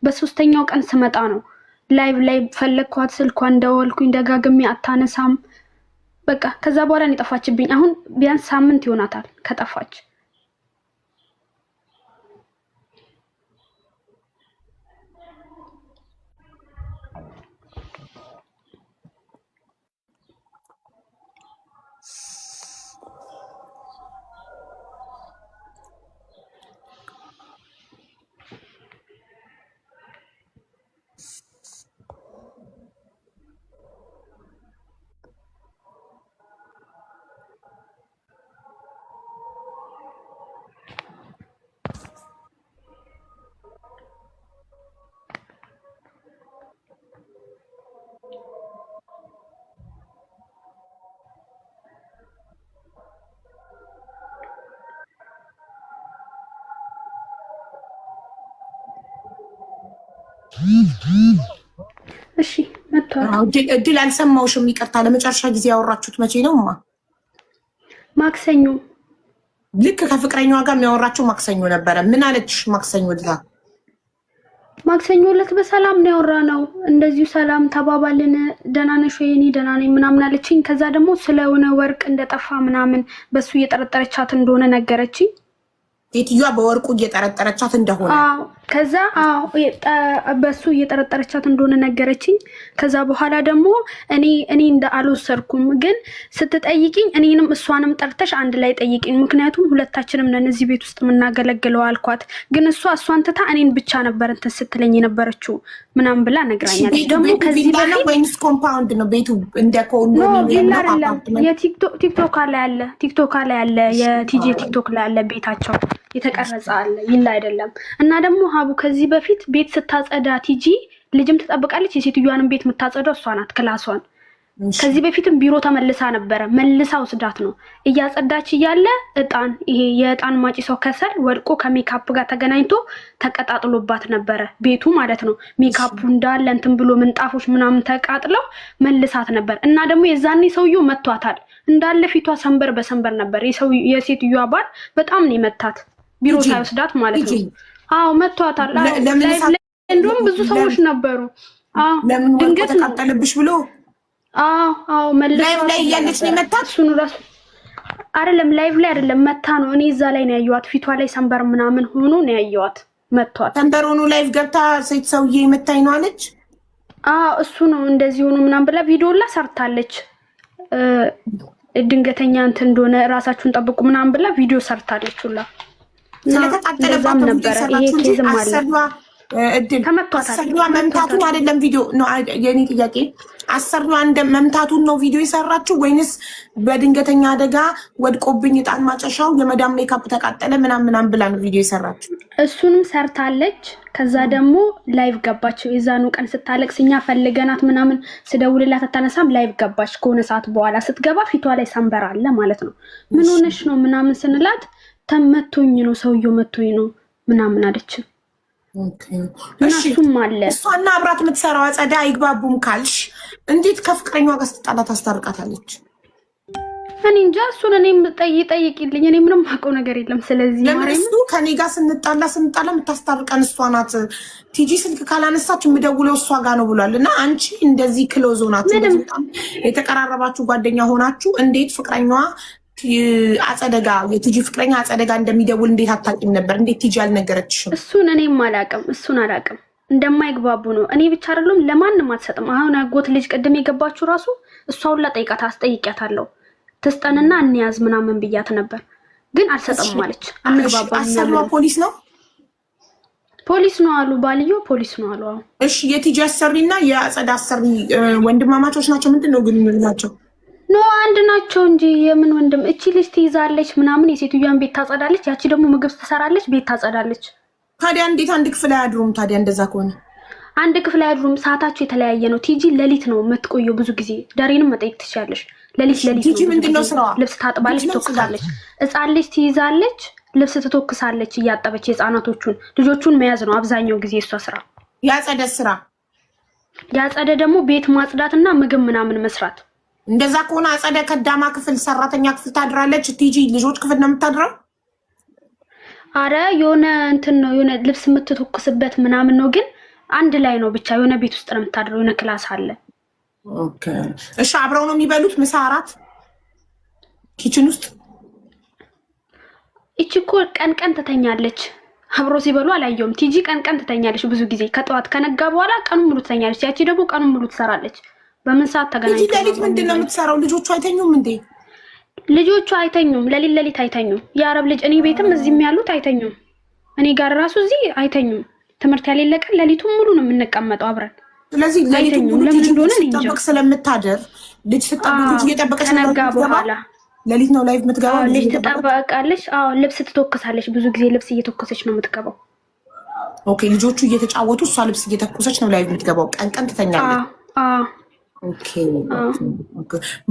በሶስተኛው ቀን ስመጣ ነው ላይቭ ፈለኳት ስልኳን ደወልኩኝ ደጋግሜ አታነሳም በቃ ከዛ በኋላ ነው ጠፋችብኝ አሁን ቢያንስ ሳምንት ይሆናታል ከጠፋች እሺ እድል አልሰማሁሽም ይቅርታ ለመጨረሻ ጊዜ ያወራችሁት መቼ ነው ማክሰኞ ልክ ከፍቅረኛዋ ጋር የሚያወራችሁ ማክሰኞ ነበረ ምን አለችሽ ማክሰኞ ዕለት በሰላም ነው ያወራነው እንደዚሁ ሰላም ተባባልን ደህና ነሽ ወይ እኔ ደህና ነኝ ምናምን አለችኝ ከዛ ደግሞ ስለሆነ ወርቅ እንደጠፋ ምናምን በሱ እየጠረጠረቻት እንደሆነ ነገረችኝ ሴትዮዋ በወርቁ እየጠረጠረቻት እንደሆነ ከዛ በሱ እየጠረጠረቻት እንደሆነ ነገረችኝ። ከዛ በኋላ ደግሞ እኔ እንደ አልወሰድኩም፣ ግን ስትጠይቂኝ እኔንም እሷንም ጠርተሽ አንድ ላይ ጠይቂኝ፣ ምክንያቱም ሁለታችንም ነን እዚህ ቤት ውስጥ የምናገለግለው አልኳት። ግን እሷን ትታ እኔን ብቻ ነበር እንትን ስትለኝ የነበረችው ምናምን ብላ ነግራኛለች። ደግሞ ከዚህ በፊት ወይንስ ኮምፓውንድ ነው ቤቱ? እንደ ኮንዶሚኒየም ነው? ቲክቶክ ላይ ያለ የቲጂ ቲክቶክ ላይ ያለ ቤታቸው የተቀረጸ አለ፣ ይላ አይደለም። እና ደግሞ ሀቡ ከዚህ በፊት ቤት ስታጸዳ ቲጂ ልጅም ትጠብቃለች። የሴትዮዋንም ቤት የምታጸዳው እሷ ናት፣ ክላሷን። ከዚህ በፊትም ቢሮ ተመልሳ ነበረ፣ መልሳ ወስዳት ነው እያጸዳች እያለ ይሄ የእጣን ማጪ ሰው ከሰል ወድቆ ከሜካፕ ጋር ተገናኝቶ ተቀጣጥሎባት ነበረ፣ ቤቱ ማለት ነው። ሜካፑ እንዳለ እንትን ብሎ ምንጣፎች ምናምን ተቃጥለው መልሳት ነበር። እና ደግሞ የዛኔ ሰውየው መቷታል እንዳለ ፊቷ ሰንበር በሰንበር ነበር። የሴትዮዋ ባል በጣም ነው የመታት፣ ቢሮ ሳይወስዳት ማለት ነው። አዎ መቷታል። እንደውም ብዙ ሰዎች ነበሩ። ለምን ድንገት ተቃጠለብሽ ብሎ ላይቭ ላይ እያለች ነው የመታት። እሱን ራሱ አይደለም ላይቭ ላይ አይደለም መታ ነው። እኔ እዛ ላይ ነው ያየኋት። ፊቷ ላይ ሰንበር ምናምን ሆኖ ነው ያየኋት። መቷት ሰንበር ሆኖ ላይቭ ገብታ ሴት ሰውዬ መታኝ ነው አለች። እሱ ነው እንደዚህ ሆኖ ምናምን ብላ ቪዲዮ ላይ ሰርታለች። ድንገተኛ እንትን እንደሆነ ራሳችሁን ጠብቁ ምናምን ብላ ቪዲዮ ሰርታለች ሁላ። ስለተቃጠለባት ነበር ይሄ ኬዝም አለ። አሰሪዋ መምታቱን አይደለም ቪዲዮ ነው የኔ ጥያቄ። አሰሪዋ መምታቱን ነው ቪዲዮ የሰራችው ወይንስ በድንገተኛ አደጋ ወድቆብኝ እጣን ማጨሻው የመዳም ሜካፕ ተቃጠለ ምናምን ብላ ነው ቪዲዮ የሰራችው? እሱንም ሰርታለች። ከዛ ደግሞ ላይቭ ገባች። የዛኑ ቀን ስታለቅስ እኛ ፈልገናት ምናምን ስደውልላት አታነሳም። ላይቭ ገባች። ከሆነ ሰዓት በኋላ ስትገባ ፊቷ ላይ ሰንበር አለ ማለት ነው። ምን ሆነሽ ነው ምናምን ስንላት ተመቶኝ ነው ሰውየው መቶኝ ነው ምናምን አለችን። እሱም አለ እሷና አብራት የምትሰራው አጸዳ አይግባቡም ካልሽ እንዴት ከፍቅረኛዋ ጋር ስትጣላ ታስታርቃታለች? እኔ እንጃ። እሱን እኔም ጠይቂልኝ። እኔ ምንም አውቀው ነገር የለም። ስለዚህ ለምን እሱ ከኔ ጋር ስንጣላ የምታስታርቀን እሷ ናት። ቲጂ ስልክ ካላነሳች የምደውለው እሷ ጋር ነው ብሏል። እና አንቺ እንደዚህ ክሎዝ ሆናችሁ በጣም የተቀራረባችሁ ጓደኛ ሆናችሁ እንዴት ፍቅረኛዋ አጸደጋ የቲጂ ፍቅረኛ አጸደጋ እንደሚደውል እንዴት አታውቂም ነበር? እንዴት ቲጂ አልነገረችሽም? እሱን እኔም አላውቅም። እንደማይግባቡ ነው። እኔ ብቻ አይደለም ለማንም አትሰጥም። አሁን አጎት ልጅ ቅድም የገባችሁ ራሱ እሷ ሁላ አስጠይቂያታለሁ ትስጠንና እንያዝ ምናምን ብያት ነበር፣ ግን አልሰጠም ማለች። አንግባባ። አሰሪዋ ፖሊስ ነው አሉ። ባልየው ፖሊስ ነው አሉ። እሺ የቲጂ አሰሪና የአጸዳ አሰሪ ወንድማማቾች ናቸው? ምንድን ነው ግንኙነታቸው? ኖ አንድ ናቸው እንጂ የምን ወንድም። እቺ ልጅ ትይዛለች ምናምን የሴትዮዋን ቤት ታጸዳለች፣ ያቺ ደግሞ ምግብ ትሰራለች፣ ቤት ታጸዳለች። ታዲያ እንዴት አንድ ክፍል አያድሩም? ታዲያ እንደዛ ከሆነ አንድ ክፍል አያድሩም። ሰዓታቸው የተለያየ ነው። ቲጂ ሌሊት ነው የምትቆየው ብዙ ጊዜ። ዳሬንም መጠየቅ ትችላለች። ሌሊት ቲጂ ምንድነው ስራዋ? ልብስ ታጥባለች፣ ትተኩሳለች። ሕፃን ልጅ ትይዛለች፣ ልብስ ትተኩሳለች እያጠበች። የህፃናቶቹን ልጆቹን መያዝ ነው አብዛኛው ጊዜ እሷ ስራ። ያጸደ ደግሞ ቤት ማጽዳትና ምግብ ምናምን መስራት። እንደዛ ከሆነ አጸደ ከዳማ ክፍል ሰራተኛ ክፍል ታድራለች፣ ቲጂ ልጆች ክፍል ነው የምታድረው። አረ የሆነ እንትን ነው የሆነ ልብስ የምትተኩስበት ምናምን ነው፣ ግን አንድ ላይ ነው ብቻ የሆነ ቤት ውስጥ ነው የምታድረው። የሆነ ክላስ አለ። ኦኬ እሺ። አብረው ነው የሚበሉት ምሳ እራት ኪችን ውስጥ? እቺ እኮ ቀን ቀን ትተኛለች። አብሮ ሲበሉ አላየውም። ቲጂ ቀን ቀን ትተኛለች ብዙ ጊዜ። ከጠዋት ከነጋ በኋላ ቀኑን ሙሉ ትተኛለች። ያቺ ደግሞ ቀኑን ሙሉ ትሰራለች። በምን ሰዓት ተገናኝተው? ቲጂ ሌሊት ምንድን ነው የምትሰራው? ልጆቹ አይተኙም እንዴ? ልጆቹ አይተኙም። ሌሊት አይተኙም። የአረብ ልጅ እኔ ቤትም እዚህም ያሉት አይተኙም። እኔ ጋር ራሱ እዚህ አይተኙም። ትምህርት ያሌለ ቀን ሌሊቱን ሙሉ ነው የምንቀመጠው አብረን። ስለዚህ ሌሊቱን ሙሉ ለምን እንደሆነ እንጃ ስለምታደር ልጅ ትጠብቅ ልጅ እየጠበቀች ነው። ከነጋ በኋላ ሌሊት ነው ላይቭ የምትገባው። ልጅ ትጠብቃለች። ልብስ ትተኩሳለች። ብዙ ጊዜ ልብስ እየተኮሰች ነው የምትገባው። ኦኬ ልጆቹ እየተጫወቱ እሷ ልብስ እየተኮሰች ነው ላይቭ የምትገባው። ቀን ቀን ትተኛለች። ኦኬ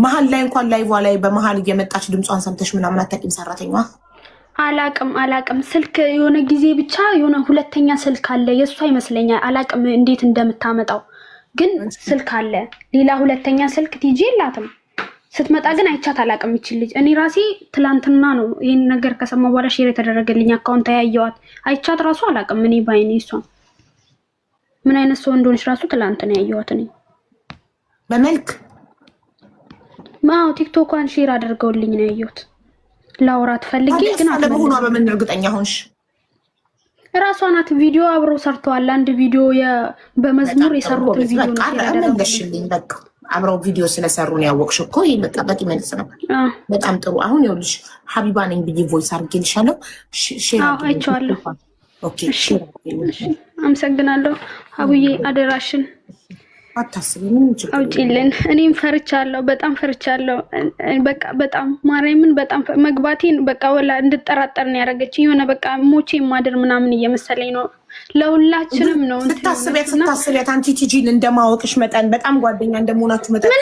መሀል ላይ እንኳን ላይቭ ላይ በመሀል እየመጣች ድምጿን ሰምተሽ ምናምን አታውቂም? ሰራተኛዋ አላቅም። ስልክ የሆነ ጊዜ ብቻ የሆነ ሁለተኛ ስልክ አለ የእሷ ይመስለኛል። አላቅም እንዴት እንደምታመጣው ግን ስልክ አለ ሌላ ሁለተኛ ስልክ ቲጂ የላትም። ስትመጣ ግን አይቻት አላቅም ይችል ልጅ። እኔ ራሴ ትላንትና ነው ይህን ነገር ከሰማ በኋላ ሼር የተደረገልኝ አካውንት ያየዋት። አይቻት ራሱ አላቅም እኔ ባይኔ። እሷ ምን አይነት ሰው እንደሆነች ራሱ ትላንት ነው ያየዋት እኔ በመልክ ቲክቶኳን ሼር አድርገውልኝ ነው ያየሁት። ላውራት ፈልጌ ግን አለመሆኗ በምን እርግጠኛ ሆንሽ? ራሷ ናት ቪዲዮ አብረው ሰርተዋል። አንድ ቪዲዮ በመዝሙር የሰሩት ቪዲዮ ነው ያደረገልኝ። በቃ አብረው ቪዲዮ ስለሰሩ ነው ያወቅሽ እኮ። ይሄ በቃ በቂ መልስ ነው። በጣም ጥሩ። አሁን ይኸውልሽ ሀቢባ ነኝ ብዬ ቮይስ አድርጌልሻለሁ። አይቼዋለሁ። ኦኬ አመሰግናለሁ ሀቡዬ። አደራሽን አታስቢ፣ ምንም ችግር አውጪልን። እኔም ፈርቻለሁ፣ በጣም ፈርቻለሁ። በቃ በጣም ማርያምን በጣም መግባቴን በቃ ወላ እንድጠራጠር ነው ያደረገችኝ። የሆነ በቃ ሞቼ ማድር ምናምን እየመሰለኝ ነው። ለሁላችንም ነው ስታስቢያት አንቺ ቲጂን እንደማወቅሽ መጠን በጣም ጓደኛ እንደመሆናችሁ መጠን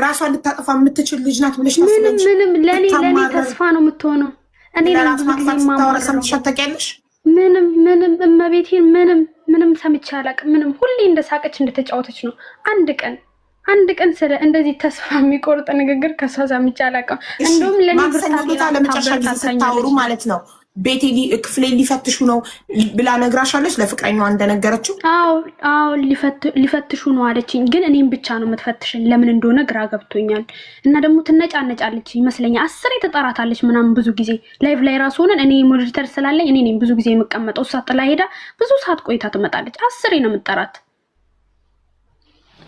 ራሷን ልታጠፋ የምትችል ልጅ ናት ብለሽ ታስቢያለሽ? ምንም ለኔ ተስፋ ነው የምትሆነው። እኔ ለራስ ማጥፋት ስታወራ ሰምተሻት ታውቂያለሽ? ምንም እመቤቴን ምንም ሰምቼ አላውቅም። ምንም ሁሌ እንደሳቀች እንደተጫወተች ነው። አንድ ቀን ስለ እንደዚህ ተስፋ የሚቆርጥ ንግግር ከሷ ሰምቼ አላውቅም። እንደውም ለኔ ለመጨረሻ ጊዜ ስታወሩ ማለት ነው ቤቴ ክፍሌ ሊፈትሹ ነው ብላ ነግራሻለች? ለፍቅረኛዋ እንደነገረችው? አዎ ሊፈትሹ ነው አለችኝ። ግን እኔም ብቻ ነው የምትፈትሽኝ። ለምን እንደሆነ ግራ ገብቶኛል። እና ደግሞ ትነጫነጫለች ይመስለኛል። 10 ተጠራታለች ምናምን ብዙ ጊዜ ላይቭ ላይ ራሱ ሆነን እኔ ሞኒተር ስላለኝ እኔ ነኝ ብዙ ጊዜ የምቀመጠው። እሷ ጥላ ሄዳ ብዙ ሰዓት ቆይታ ትመጣለች። 10 ነው የምጠራት።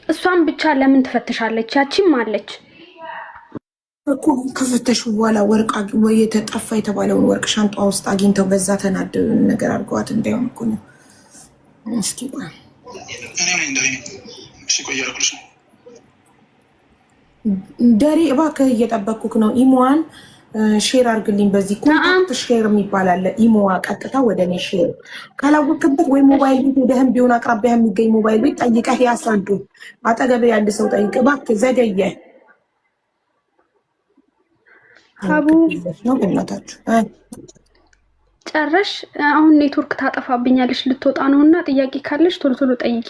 እሷን ብቻ ለምን ትፈትሻለች? ያቺም አለች እኮ ከፈተሹ በኋላ ወርቅ ወይ የተጠፋ የተባለውን ወርቅ ሻንጣ ውስጥ አግኝተው በዛ ተናደው ነገር አድርገዋት እንዳይሆን እኮ ነው። እስኪ ደሬ እባክህ እየጠበኩክ ነው። ኢሞዋን ሼር አድርግልኝ። በዚህ ኮንታክት ሼር የሚባል አለ። ኢሞዋ ቀጥታ ወደ እኔ ሼር ካላወቅበት ወይ ሞባይል ቤት ወደህም ቢሆን አቅራቢያ የሚገኝ ሞባይል ቤት ጠይቀህ ያስረዱ። አጠገብ ያለ ሰው ጠይቅ እባክህ። ዘገየ ሀቡ ጨረሽ? አሁን ኔትወርክ ታጠፋብኛለሽ። ልትወጣ ነው እና ጥያቄ ካለሽ ቶሎ ቶሎ ጠይቂ።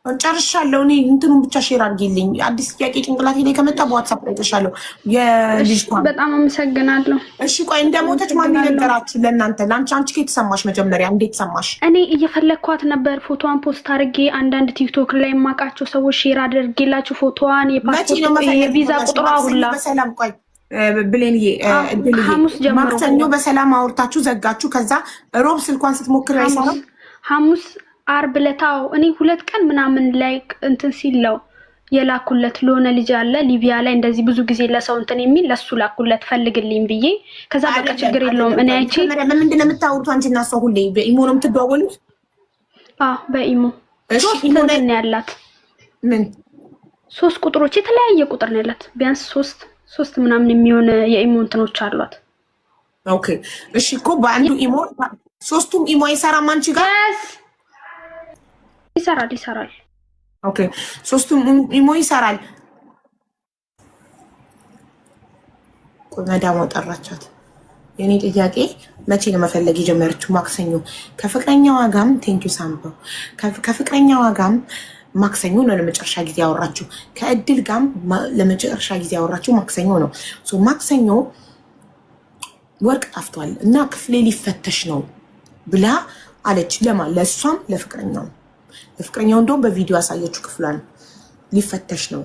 ጨርሻለሁ። እኔ እንትኑን ብቻ ሼር አድርጊልኝ። አዲስ ጥያቄ ጭንቅላቴ ላይ ከመጣ በዋትሳፕ ጠይቅሻለሁ። በጣም አመሰግናለሁ። እሺ ቆይ እንደሞተች ማን ነገራችሁ ለእናንተ? አንቺ ከየተሰማሽ መጀመሪያ እንዴት ሰማሽ? እኔ እየፈለግኳት ነበር። ፎቶዋን ፖስት አድርጌ አንዳንድ ቲክቶክ ላይ የማውቃቸው ሰዎች ሼር አድርጌላችሁ ፎቶዋን፣ የፓስፖርት፣ የቪዛ ቁጥሯ ሁላ። በሰላም ቆይ ብሌንዬ ማክሰኞ በሰላም አውርታችሁ ዘጋችሁ። ከዛ ሮብ ስልኳን ስትሞክር አይሰራም። ሐሙስ አርብ ለታው እኔ 2 ቀን ምናምን ላይ እንትን ሲለው የላኩለት ለሆነ ልጅ አለ ሊቢያ ላይ እንደዚህ ብዙ ጊዜ ለሰው እንትን የሚል ለሱ ላኩለት ፈልግልኝ ብዬ። ከዛ በቃ ችግር የለውም እኔ አይቼ። ምንድን ነው የምታወሩት አንቺ እና እሷ? ሁሌ በኢሞ ነው የምትደዋወሉት? በኢሞ 3 እንትን ነው ያላት። ምን 3 ቁጥሮች የተለያየ ቁጥር ነው ያላት። ቢያንስ 3 ምናምን የሚሆን የኢሞ እንትኖች አሏት። ኦኬ እሺ እኮ በአንዱ ኢሞ 3ቱም ኢሞ አይሰራም አንቺ ጋር? ይሰራል። ኦኬ 3ቱም ኢሞ ይሰራል። ቆይ መዳሟ ጠራቻት። የኔ ጥያቄ መቼ ነው መፈለግ የጀመረችው? ማክሰኞ ከፍቅረኛዋ ጋርም ቴንኪው ሳምበው ከፍቅረኛዋ ጋርም ማክሰኞ ነው ለመጨረሻ ጊዜ ያወራችሁ። ከእድል ጋርም ለመጨረሻ ጊዜ ያወራችሁ ማክሰኞ ነው። ማክሰኞ ወርቅ ጠፍቷል እና ክፍሌ ሊፈተሽ ነው ብላ አለች። ለማን? ለእሷም ለፍቅረኛው። ለፍቅረኛው እንደውም በቪዲዮ ያሳየችው ክፍሏን ሊፈተሽ ነው።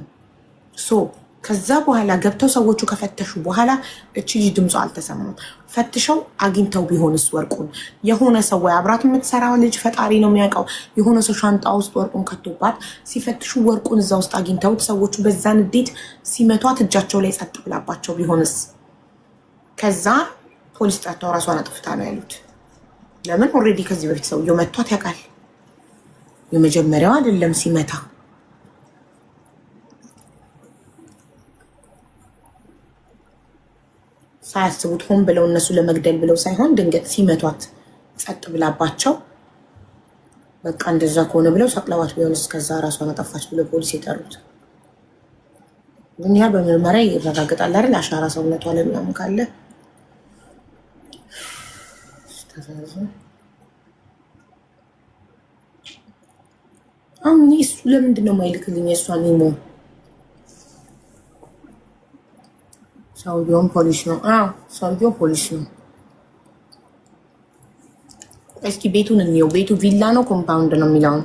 ከዛ በኋላ ገብተው ሰዎቹ ከፈተሹ በኋላ እቺ ልጅ ድምጿ አልተሰማም። ፈትሸው አግኝተው ቢሆንስ ወርቁን? የሆነ ሰው ወይ አብራት የምትሰራው ልጅ ፈጣሪ ነው የሚያውቀው፣ የሆነ ሰው ሻንጣ ውስጥ ወርቁን ከቶባት ሲፈትሹ ወርቁን እዛ ውስጥ አግኝተውት ሰዎቹ በዛ ንዴት ሲመቷት እጃቸው ላይ ጸጥ ብላባቸው ቢሆንስ? ከዛ ፖሊስ ጠርተው ራሷን አጥፍታ ነው ያሉት። ለምን? ኦልሬዲ ከዚህ በፊት ሰውየው መቷት ያውቃል። የመጀመሪያው አይደለም ሲመታ። ሳያስቡት ሆን ብለው እነሱ ለመግደል ብለው ሳይሆን ድንገት ሲመቷት ጸጥ ብላባቸው በቃ እንደዛ ከሆነ ብለው ሰቅለዋት ቢሆንስ? ከዛ ራሷን አጠፋች ብለው ፖሊስ የጠሩት። ግን ያ በምርመራ ይረጋገጣል አይደል? አሻራ ሰውነቷ ላይ ምናምን ካለ አሁን እሱ ለምንድን ነው የማይልክልኝ የእሷን ኢሞ? ሰውየውም ፖሊስ ነው። ሰውየው ፖሊስ ነው። እስኪ ቤቱን እንየው። ቤቱ ቪላ ነው ኮምፓውንድ ነው የሚለውን?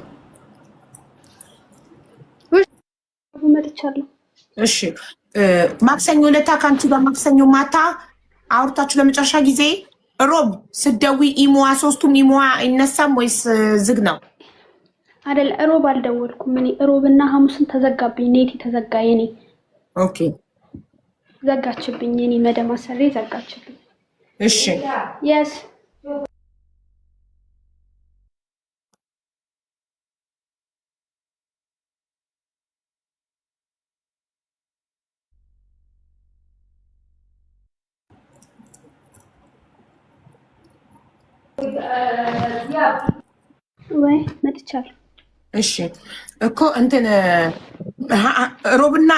እሺ ማክሰኞ ለታ ከአንቺ ጋር ማክሰኞ ማታ አውርታችሁ ለመጨረሻ ጊዜ ሮብ ስደዊ ኢሞዋ ሶስቱም ኢሞዋ አይነሳም ወይስ ዝግ ነው? አይደል ሮብ አልደወልኩም እኔ ሮብና ሐሙስን ተዘጋብኝ ኔቲ ተዘጋ የኔ ኦኬ ዘጋችብኝ የኔ መደማ ሰሬ ዘጋችብኝ እሺ yes ወይ መጥቻለሁ እሺ እኮ እንትን ሮብና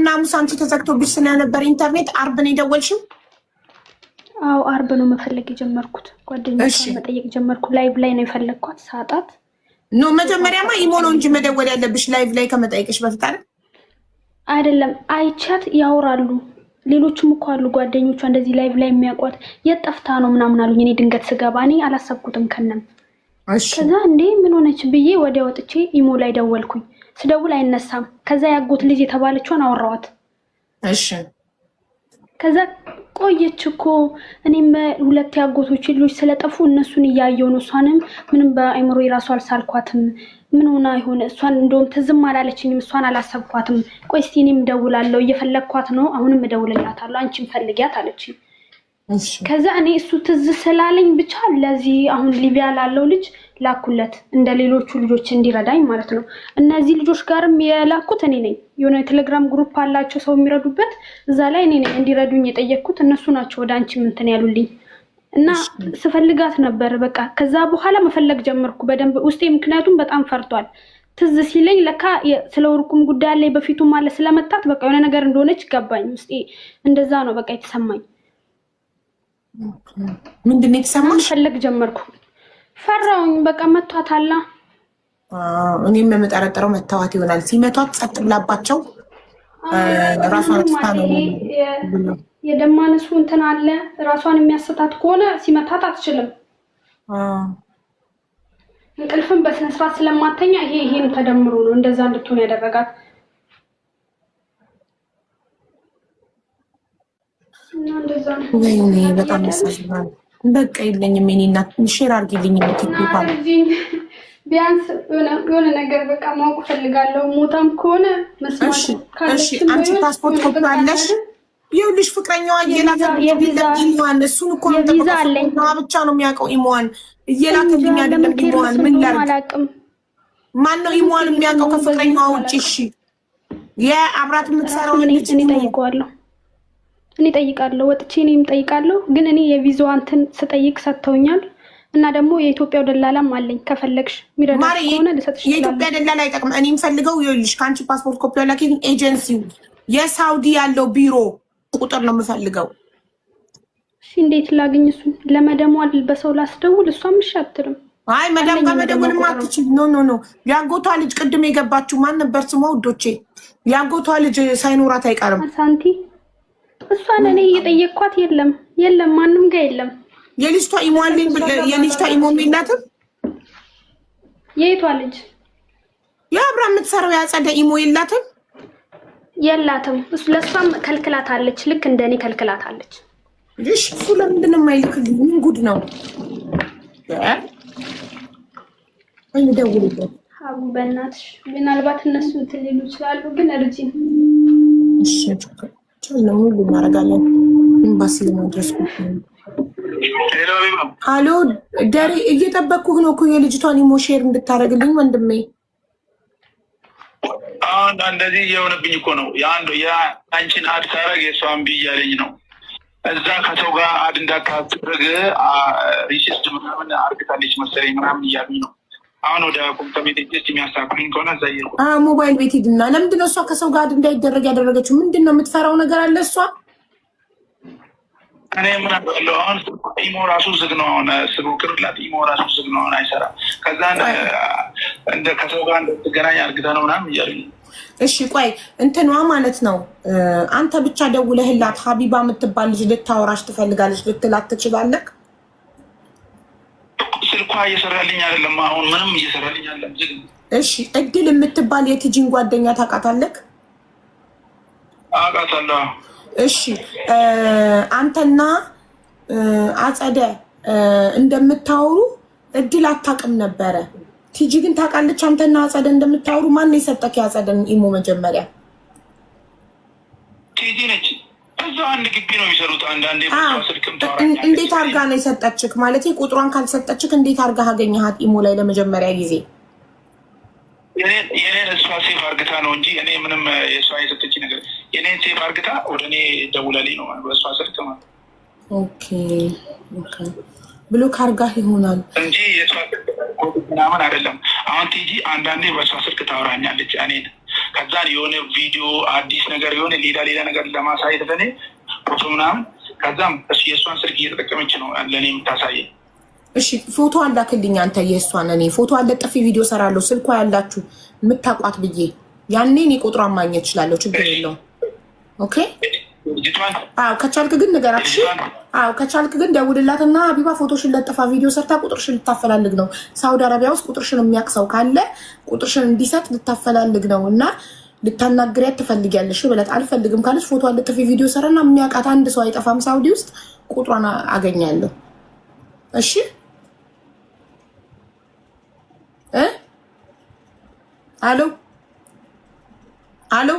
ሐሙስ አንቺ ተዘግቶብሽ ስለነበር ኢንተርኔት አርብ ነው የደወልሽው? አዎ አርብ ነው መፈለግ የጀመርኩት ጓደኞቼን መጠየቅ ጀመርኩ ላይቭ ላይ ነው የፈለግኳት ሳጣት ኖ መጀመሪያማ ኢሞ ነው እንጂ መደወል ያለብሽ ላይቭ ላይ ከመጠየቅሽ በፊት አይደለም አይቻት ያወራሉ ሌሎችም እኮ አሉ ጓደኞቿ እንደዚህ ላይቭ ላይ የሚያውቋት የጠፍታ ነው ምናምን አሉኝ እኔ ድንገት ስገባ እኔ አላሰብኩትም ከነም ከዛ እንዴ ምን ሆነች ብዬ ወዲያ ወጥቼ ኢሞ ላይ ደወልኩኝ ስደውል አይነሳም ከዛ ያጎት ልጅ የተባለችውን አወራዋት እሺ ከዛ ቆየች እኮ እኔም ሁለት ያጎቶች ልጆች ስለጠፉ እነሱን እያየው ነው እሷንም ምንም በአይምሮ ይራሱ አልሳልኳትም ምን ሆና ይሆነ እሷን እንደውም ትዝም አላለችኝም እሷን አላሰብኳትም ቆይ እስቲ እኔም ደውላለሁ እየፈለግኳት ነው አሁንም እደውልላታለሁ አንቺም ፈልጊያት አለችኝ ከዛ እኔ እሱ ትዝ ስላለኝ ብቻ ለዚህ አሁን ሊቢያ ላለው ልጅ ላኩለት እንደ ሌሎቹ ልጆች እንዲረዳኝ ማለት ነው እነዚህ ልጆች ጋርም የላኩት እኔ ነኝ የሆነ ቴሌግራም ግሩፕ አላቸው ሰው የሚረዱበት እዛ ላይ እኔ ነኝ እንዲረዱኝ የጠየቅኩት እነሱ ናቸው ወደ አንቺ ምንትን ያሉልኝ እና ስፈልጋት ነበር በቃ ከዛ በኋላ መፈለግ ጀመርኩ በደንብ ውስጤ ምክንያቱም በጣም ፈርቷል ትዝ ሲለኝ ለካ ስለ ወርቁም ጉዳይ ላይ በፊቱ ማለት ስለመጣት በቃ የሆነ ነገር እንደሆነች ገባኝ ውስጤ እንደዛ ነው በቃ የተሰማኝ ምንድነው የተሰማሽ? ፈለግ ጀመርኩ ፈራውኝ በቃ መቷታላ እኔም የምጠረጥረው መታወት ይሆናል ሲመቷት ጸጥ ብላባቸው ራሷን አጥፍታ ነው የደማነሱ እንትን አለ ራሷን የሚያስታት ከሆነ ሲመታት አትችልም እንቅልፍም በስነ ስርዓት ስለማተኛ ይሄም ተደምሮ ነው እንደዛ እንድትሆን ያደረጋት ወይኔ በጣም ያሳዝናል በቃ የለኝም እኔ እናት ሼር አድርጊልኝ ቲክቶክ ቢያንስ የሆነ ነገር በቃ ማወቅ ፈልጋለሁ ሞታም ከሆነ መስማት እሺ አንቺ ፓስፖርት ኮፒ አለሽ ይኸውልሽ ፍቅረኛዋ እየላከልኝ እሱን እኮ ብቻ ነው የሚያውቀው ኢሞዋን እየላከልኝ አይደለም ኢሞዋን ምን ላድርግ ማነው ኢሞዋን የሚያውቀው ከፍቅረኛዋ ውጭ እሺ የአብራት የምትሰራው እኔ ጠይቃለሁ ወጥቼ እኔም ጠይቃለሁ ግን እኔ የቪዛው አንተን ስጠይቅ ሰጥተውኛል እና ደግሞ የኢትዮጵያው ደላላም አለኝ ከፈለግሽ ሚረዳ ከሆነ ልሰጥሽ ይችላል የኢትዮጵያ ደላላ አይጠቅም እኔም ፈልገው ይኸውልሽ ካንቺ ፓስፖርት ኮፒ ያላከኝ ኤጀንሲው የሳውዲ ያለው ቢሮ ቁጥር ነው የምፈልገው እሺ እንዴት ላግኝ እሱ ለመደሙ በሰው ላስደውል እሷም እሺ አትልም አይ መደም ከመደወል ማትችል ኖ ያጎቷ ልጅ ቅድም የገባችሁ ማን ነበር ስሟ ውዶቼ ያጎቷ ልጅ ሳይኖራት አይቀርም ሳንቲ እሷን እኔ እየጠየቅኳት የለም ማንም ጋር የለም የልጅቷ ኢሞን የላትም የቷ ልጅ የአብራ የምትሰራው ያጸደ ኢሞ የላትም እሱ ለሷም ከልክላታለች ልክ እንደኔ ከልክላታለች እሺ እሱ ለምንድን ነው የማይልክልኝ ምን ጉድ ነው ወይ ደውልበት አቡ በእናትሽ ምናልባት እነሱ ትልሉ ይችላሉ ግን እርጂን እሺ ነው ሁሉ እናደርጋለን ኤምባሲ ለማድረስ አሎ ደሪ እየጠበቅኩህ ነው እኮ የልጅቷን ኢሞ ሼር እንድታደርግልኝ ወንድሜ እንደዚህ እየሆነብኝ እኮ ነው የአንቺን አድ ሳረግ የእሷን ብያለኝ ነው እዛ ከሰው ጋር አድ እንዳታደርግ ሪሲስት ምናምን አርግታለች መሰለኝ ምናምን እያሉኝ ነው አሁን ወደ ኮምፒውተር ቤት የሚያሳኩኝ ከሆነ እዛ እየሄድኩ ሞባይል ቤት ሂድና ለምንድን ነው እሷ ከሰው ጋር አድ እንዳይደረግ ያደረገችው ምንድን ነው የምትፈራው ነገር አለ እሷ እኔ ምን አውቃለሁ አሁን ኢሞ ራሱ ዝግ ነው አሁን ስሞክርላት ኢሞ ራሱ ዝግ ነው አሁን አይሰራም ከዛ እንደ ከሰው ጋር እንደተገናኝ አርግታ ነው ምናምን እያሉኝ እሺ ቆይ እንትኗ ማለት ነው አንተ ብቻ ደውለህላት ሀቢባ የምትባል ልጅ ልታወራሽ ትፈልጋለች ልትላት ትችላለህ ስልኳ እየሰራልኝ አይደለም አሁን ምንም እየሰራልኝ አይደለም ዝግ ነው እሺ እድል የምትባል የቲጂን ጓደኛ ታውቃታለህ አውቃታለሁ እሺ አንተና አጸደ እንደምታወሩ እድል አታውቅም ነበረ። ቲጂ ግን ታውቃለች አንተና አጸደ እንደምታወሩ። ማን የሰጠክ ያጸደን ኢሞ መጀመሪያ? ቲጂ ነች። እዛው አንድ ግቢ ነው የሚሰሩት። አንዳንዴ ስልክም እንዴት አርጋ ነው የሰጠችክ? ማለት ቁጥሯን ካልሰጠችክ እንዴት አርጋ አገኘሃት ኢሞ ላይ ለመጀመሪያ ጊዜ? የኔን እሷ ሴፍ አርግታ ነው እንጂ እኔ ምንም የእሷ የሰጠች ነገር የኔን ሴፍ አርግታ ወደ እኔ ደውላልኝ ነው በእሷ ስልክ ማለት። ኦኬ ብሎ ካርጋ ይሆናል እንጂ የእሷ ምናምን አይደለም። አሁን ቲጂ አንዳንዴ በእሷ ስልክ ታወራኛለች እኔን። ከዛን የሆነ ቪዲዮ አዲስ ነገር የሆነ ሌላ ነገር ለማሳየት ለኔ ፎቶ ምናምን፣ ከዛም የእሷን ስልክ እየተጠቀመች ነው ለእኔ የምታሳየኝ። እሺ ፎቶ አላክልኝ አንተ የእሷን። እኔ ፎቶ አለጥፊ ቪዲዮ ሰራለሁ ስልኳ ያላችሁ የምታውቋት ብዬ ያኔ እኔ ቁጥሯን ማግኘት እችላለሁ። ችግር የለውም። ኦኬ አዎ ከቻልክ ግን ንገራት። እሺ አዎ ከቻልክ ግን ደውልላትና ሀቢባ ፎቶሽን ለጥፋ ቪዲዮ ሰርታ ቁጥርሽን ልታፈላልግ ነው። ሳውዲ አረቢያ ውስጥ ቁጥርሽን የሚያቅሰው ካለ ቁጥርሽን እንዲሰጥ ልታፈላልግ ነው እና ልታናግሪያት ትፈልጊያለሽ ብለት። አልፈልግም ካለች ፎቶ አለጥፊ ቪዲዮ ሰራና የሚያውቃት አንድ ሰው አይጠፋም ሳውዲ ውስጥ ቁጥሯን አገኛለሁ። እሺ አሎ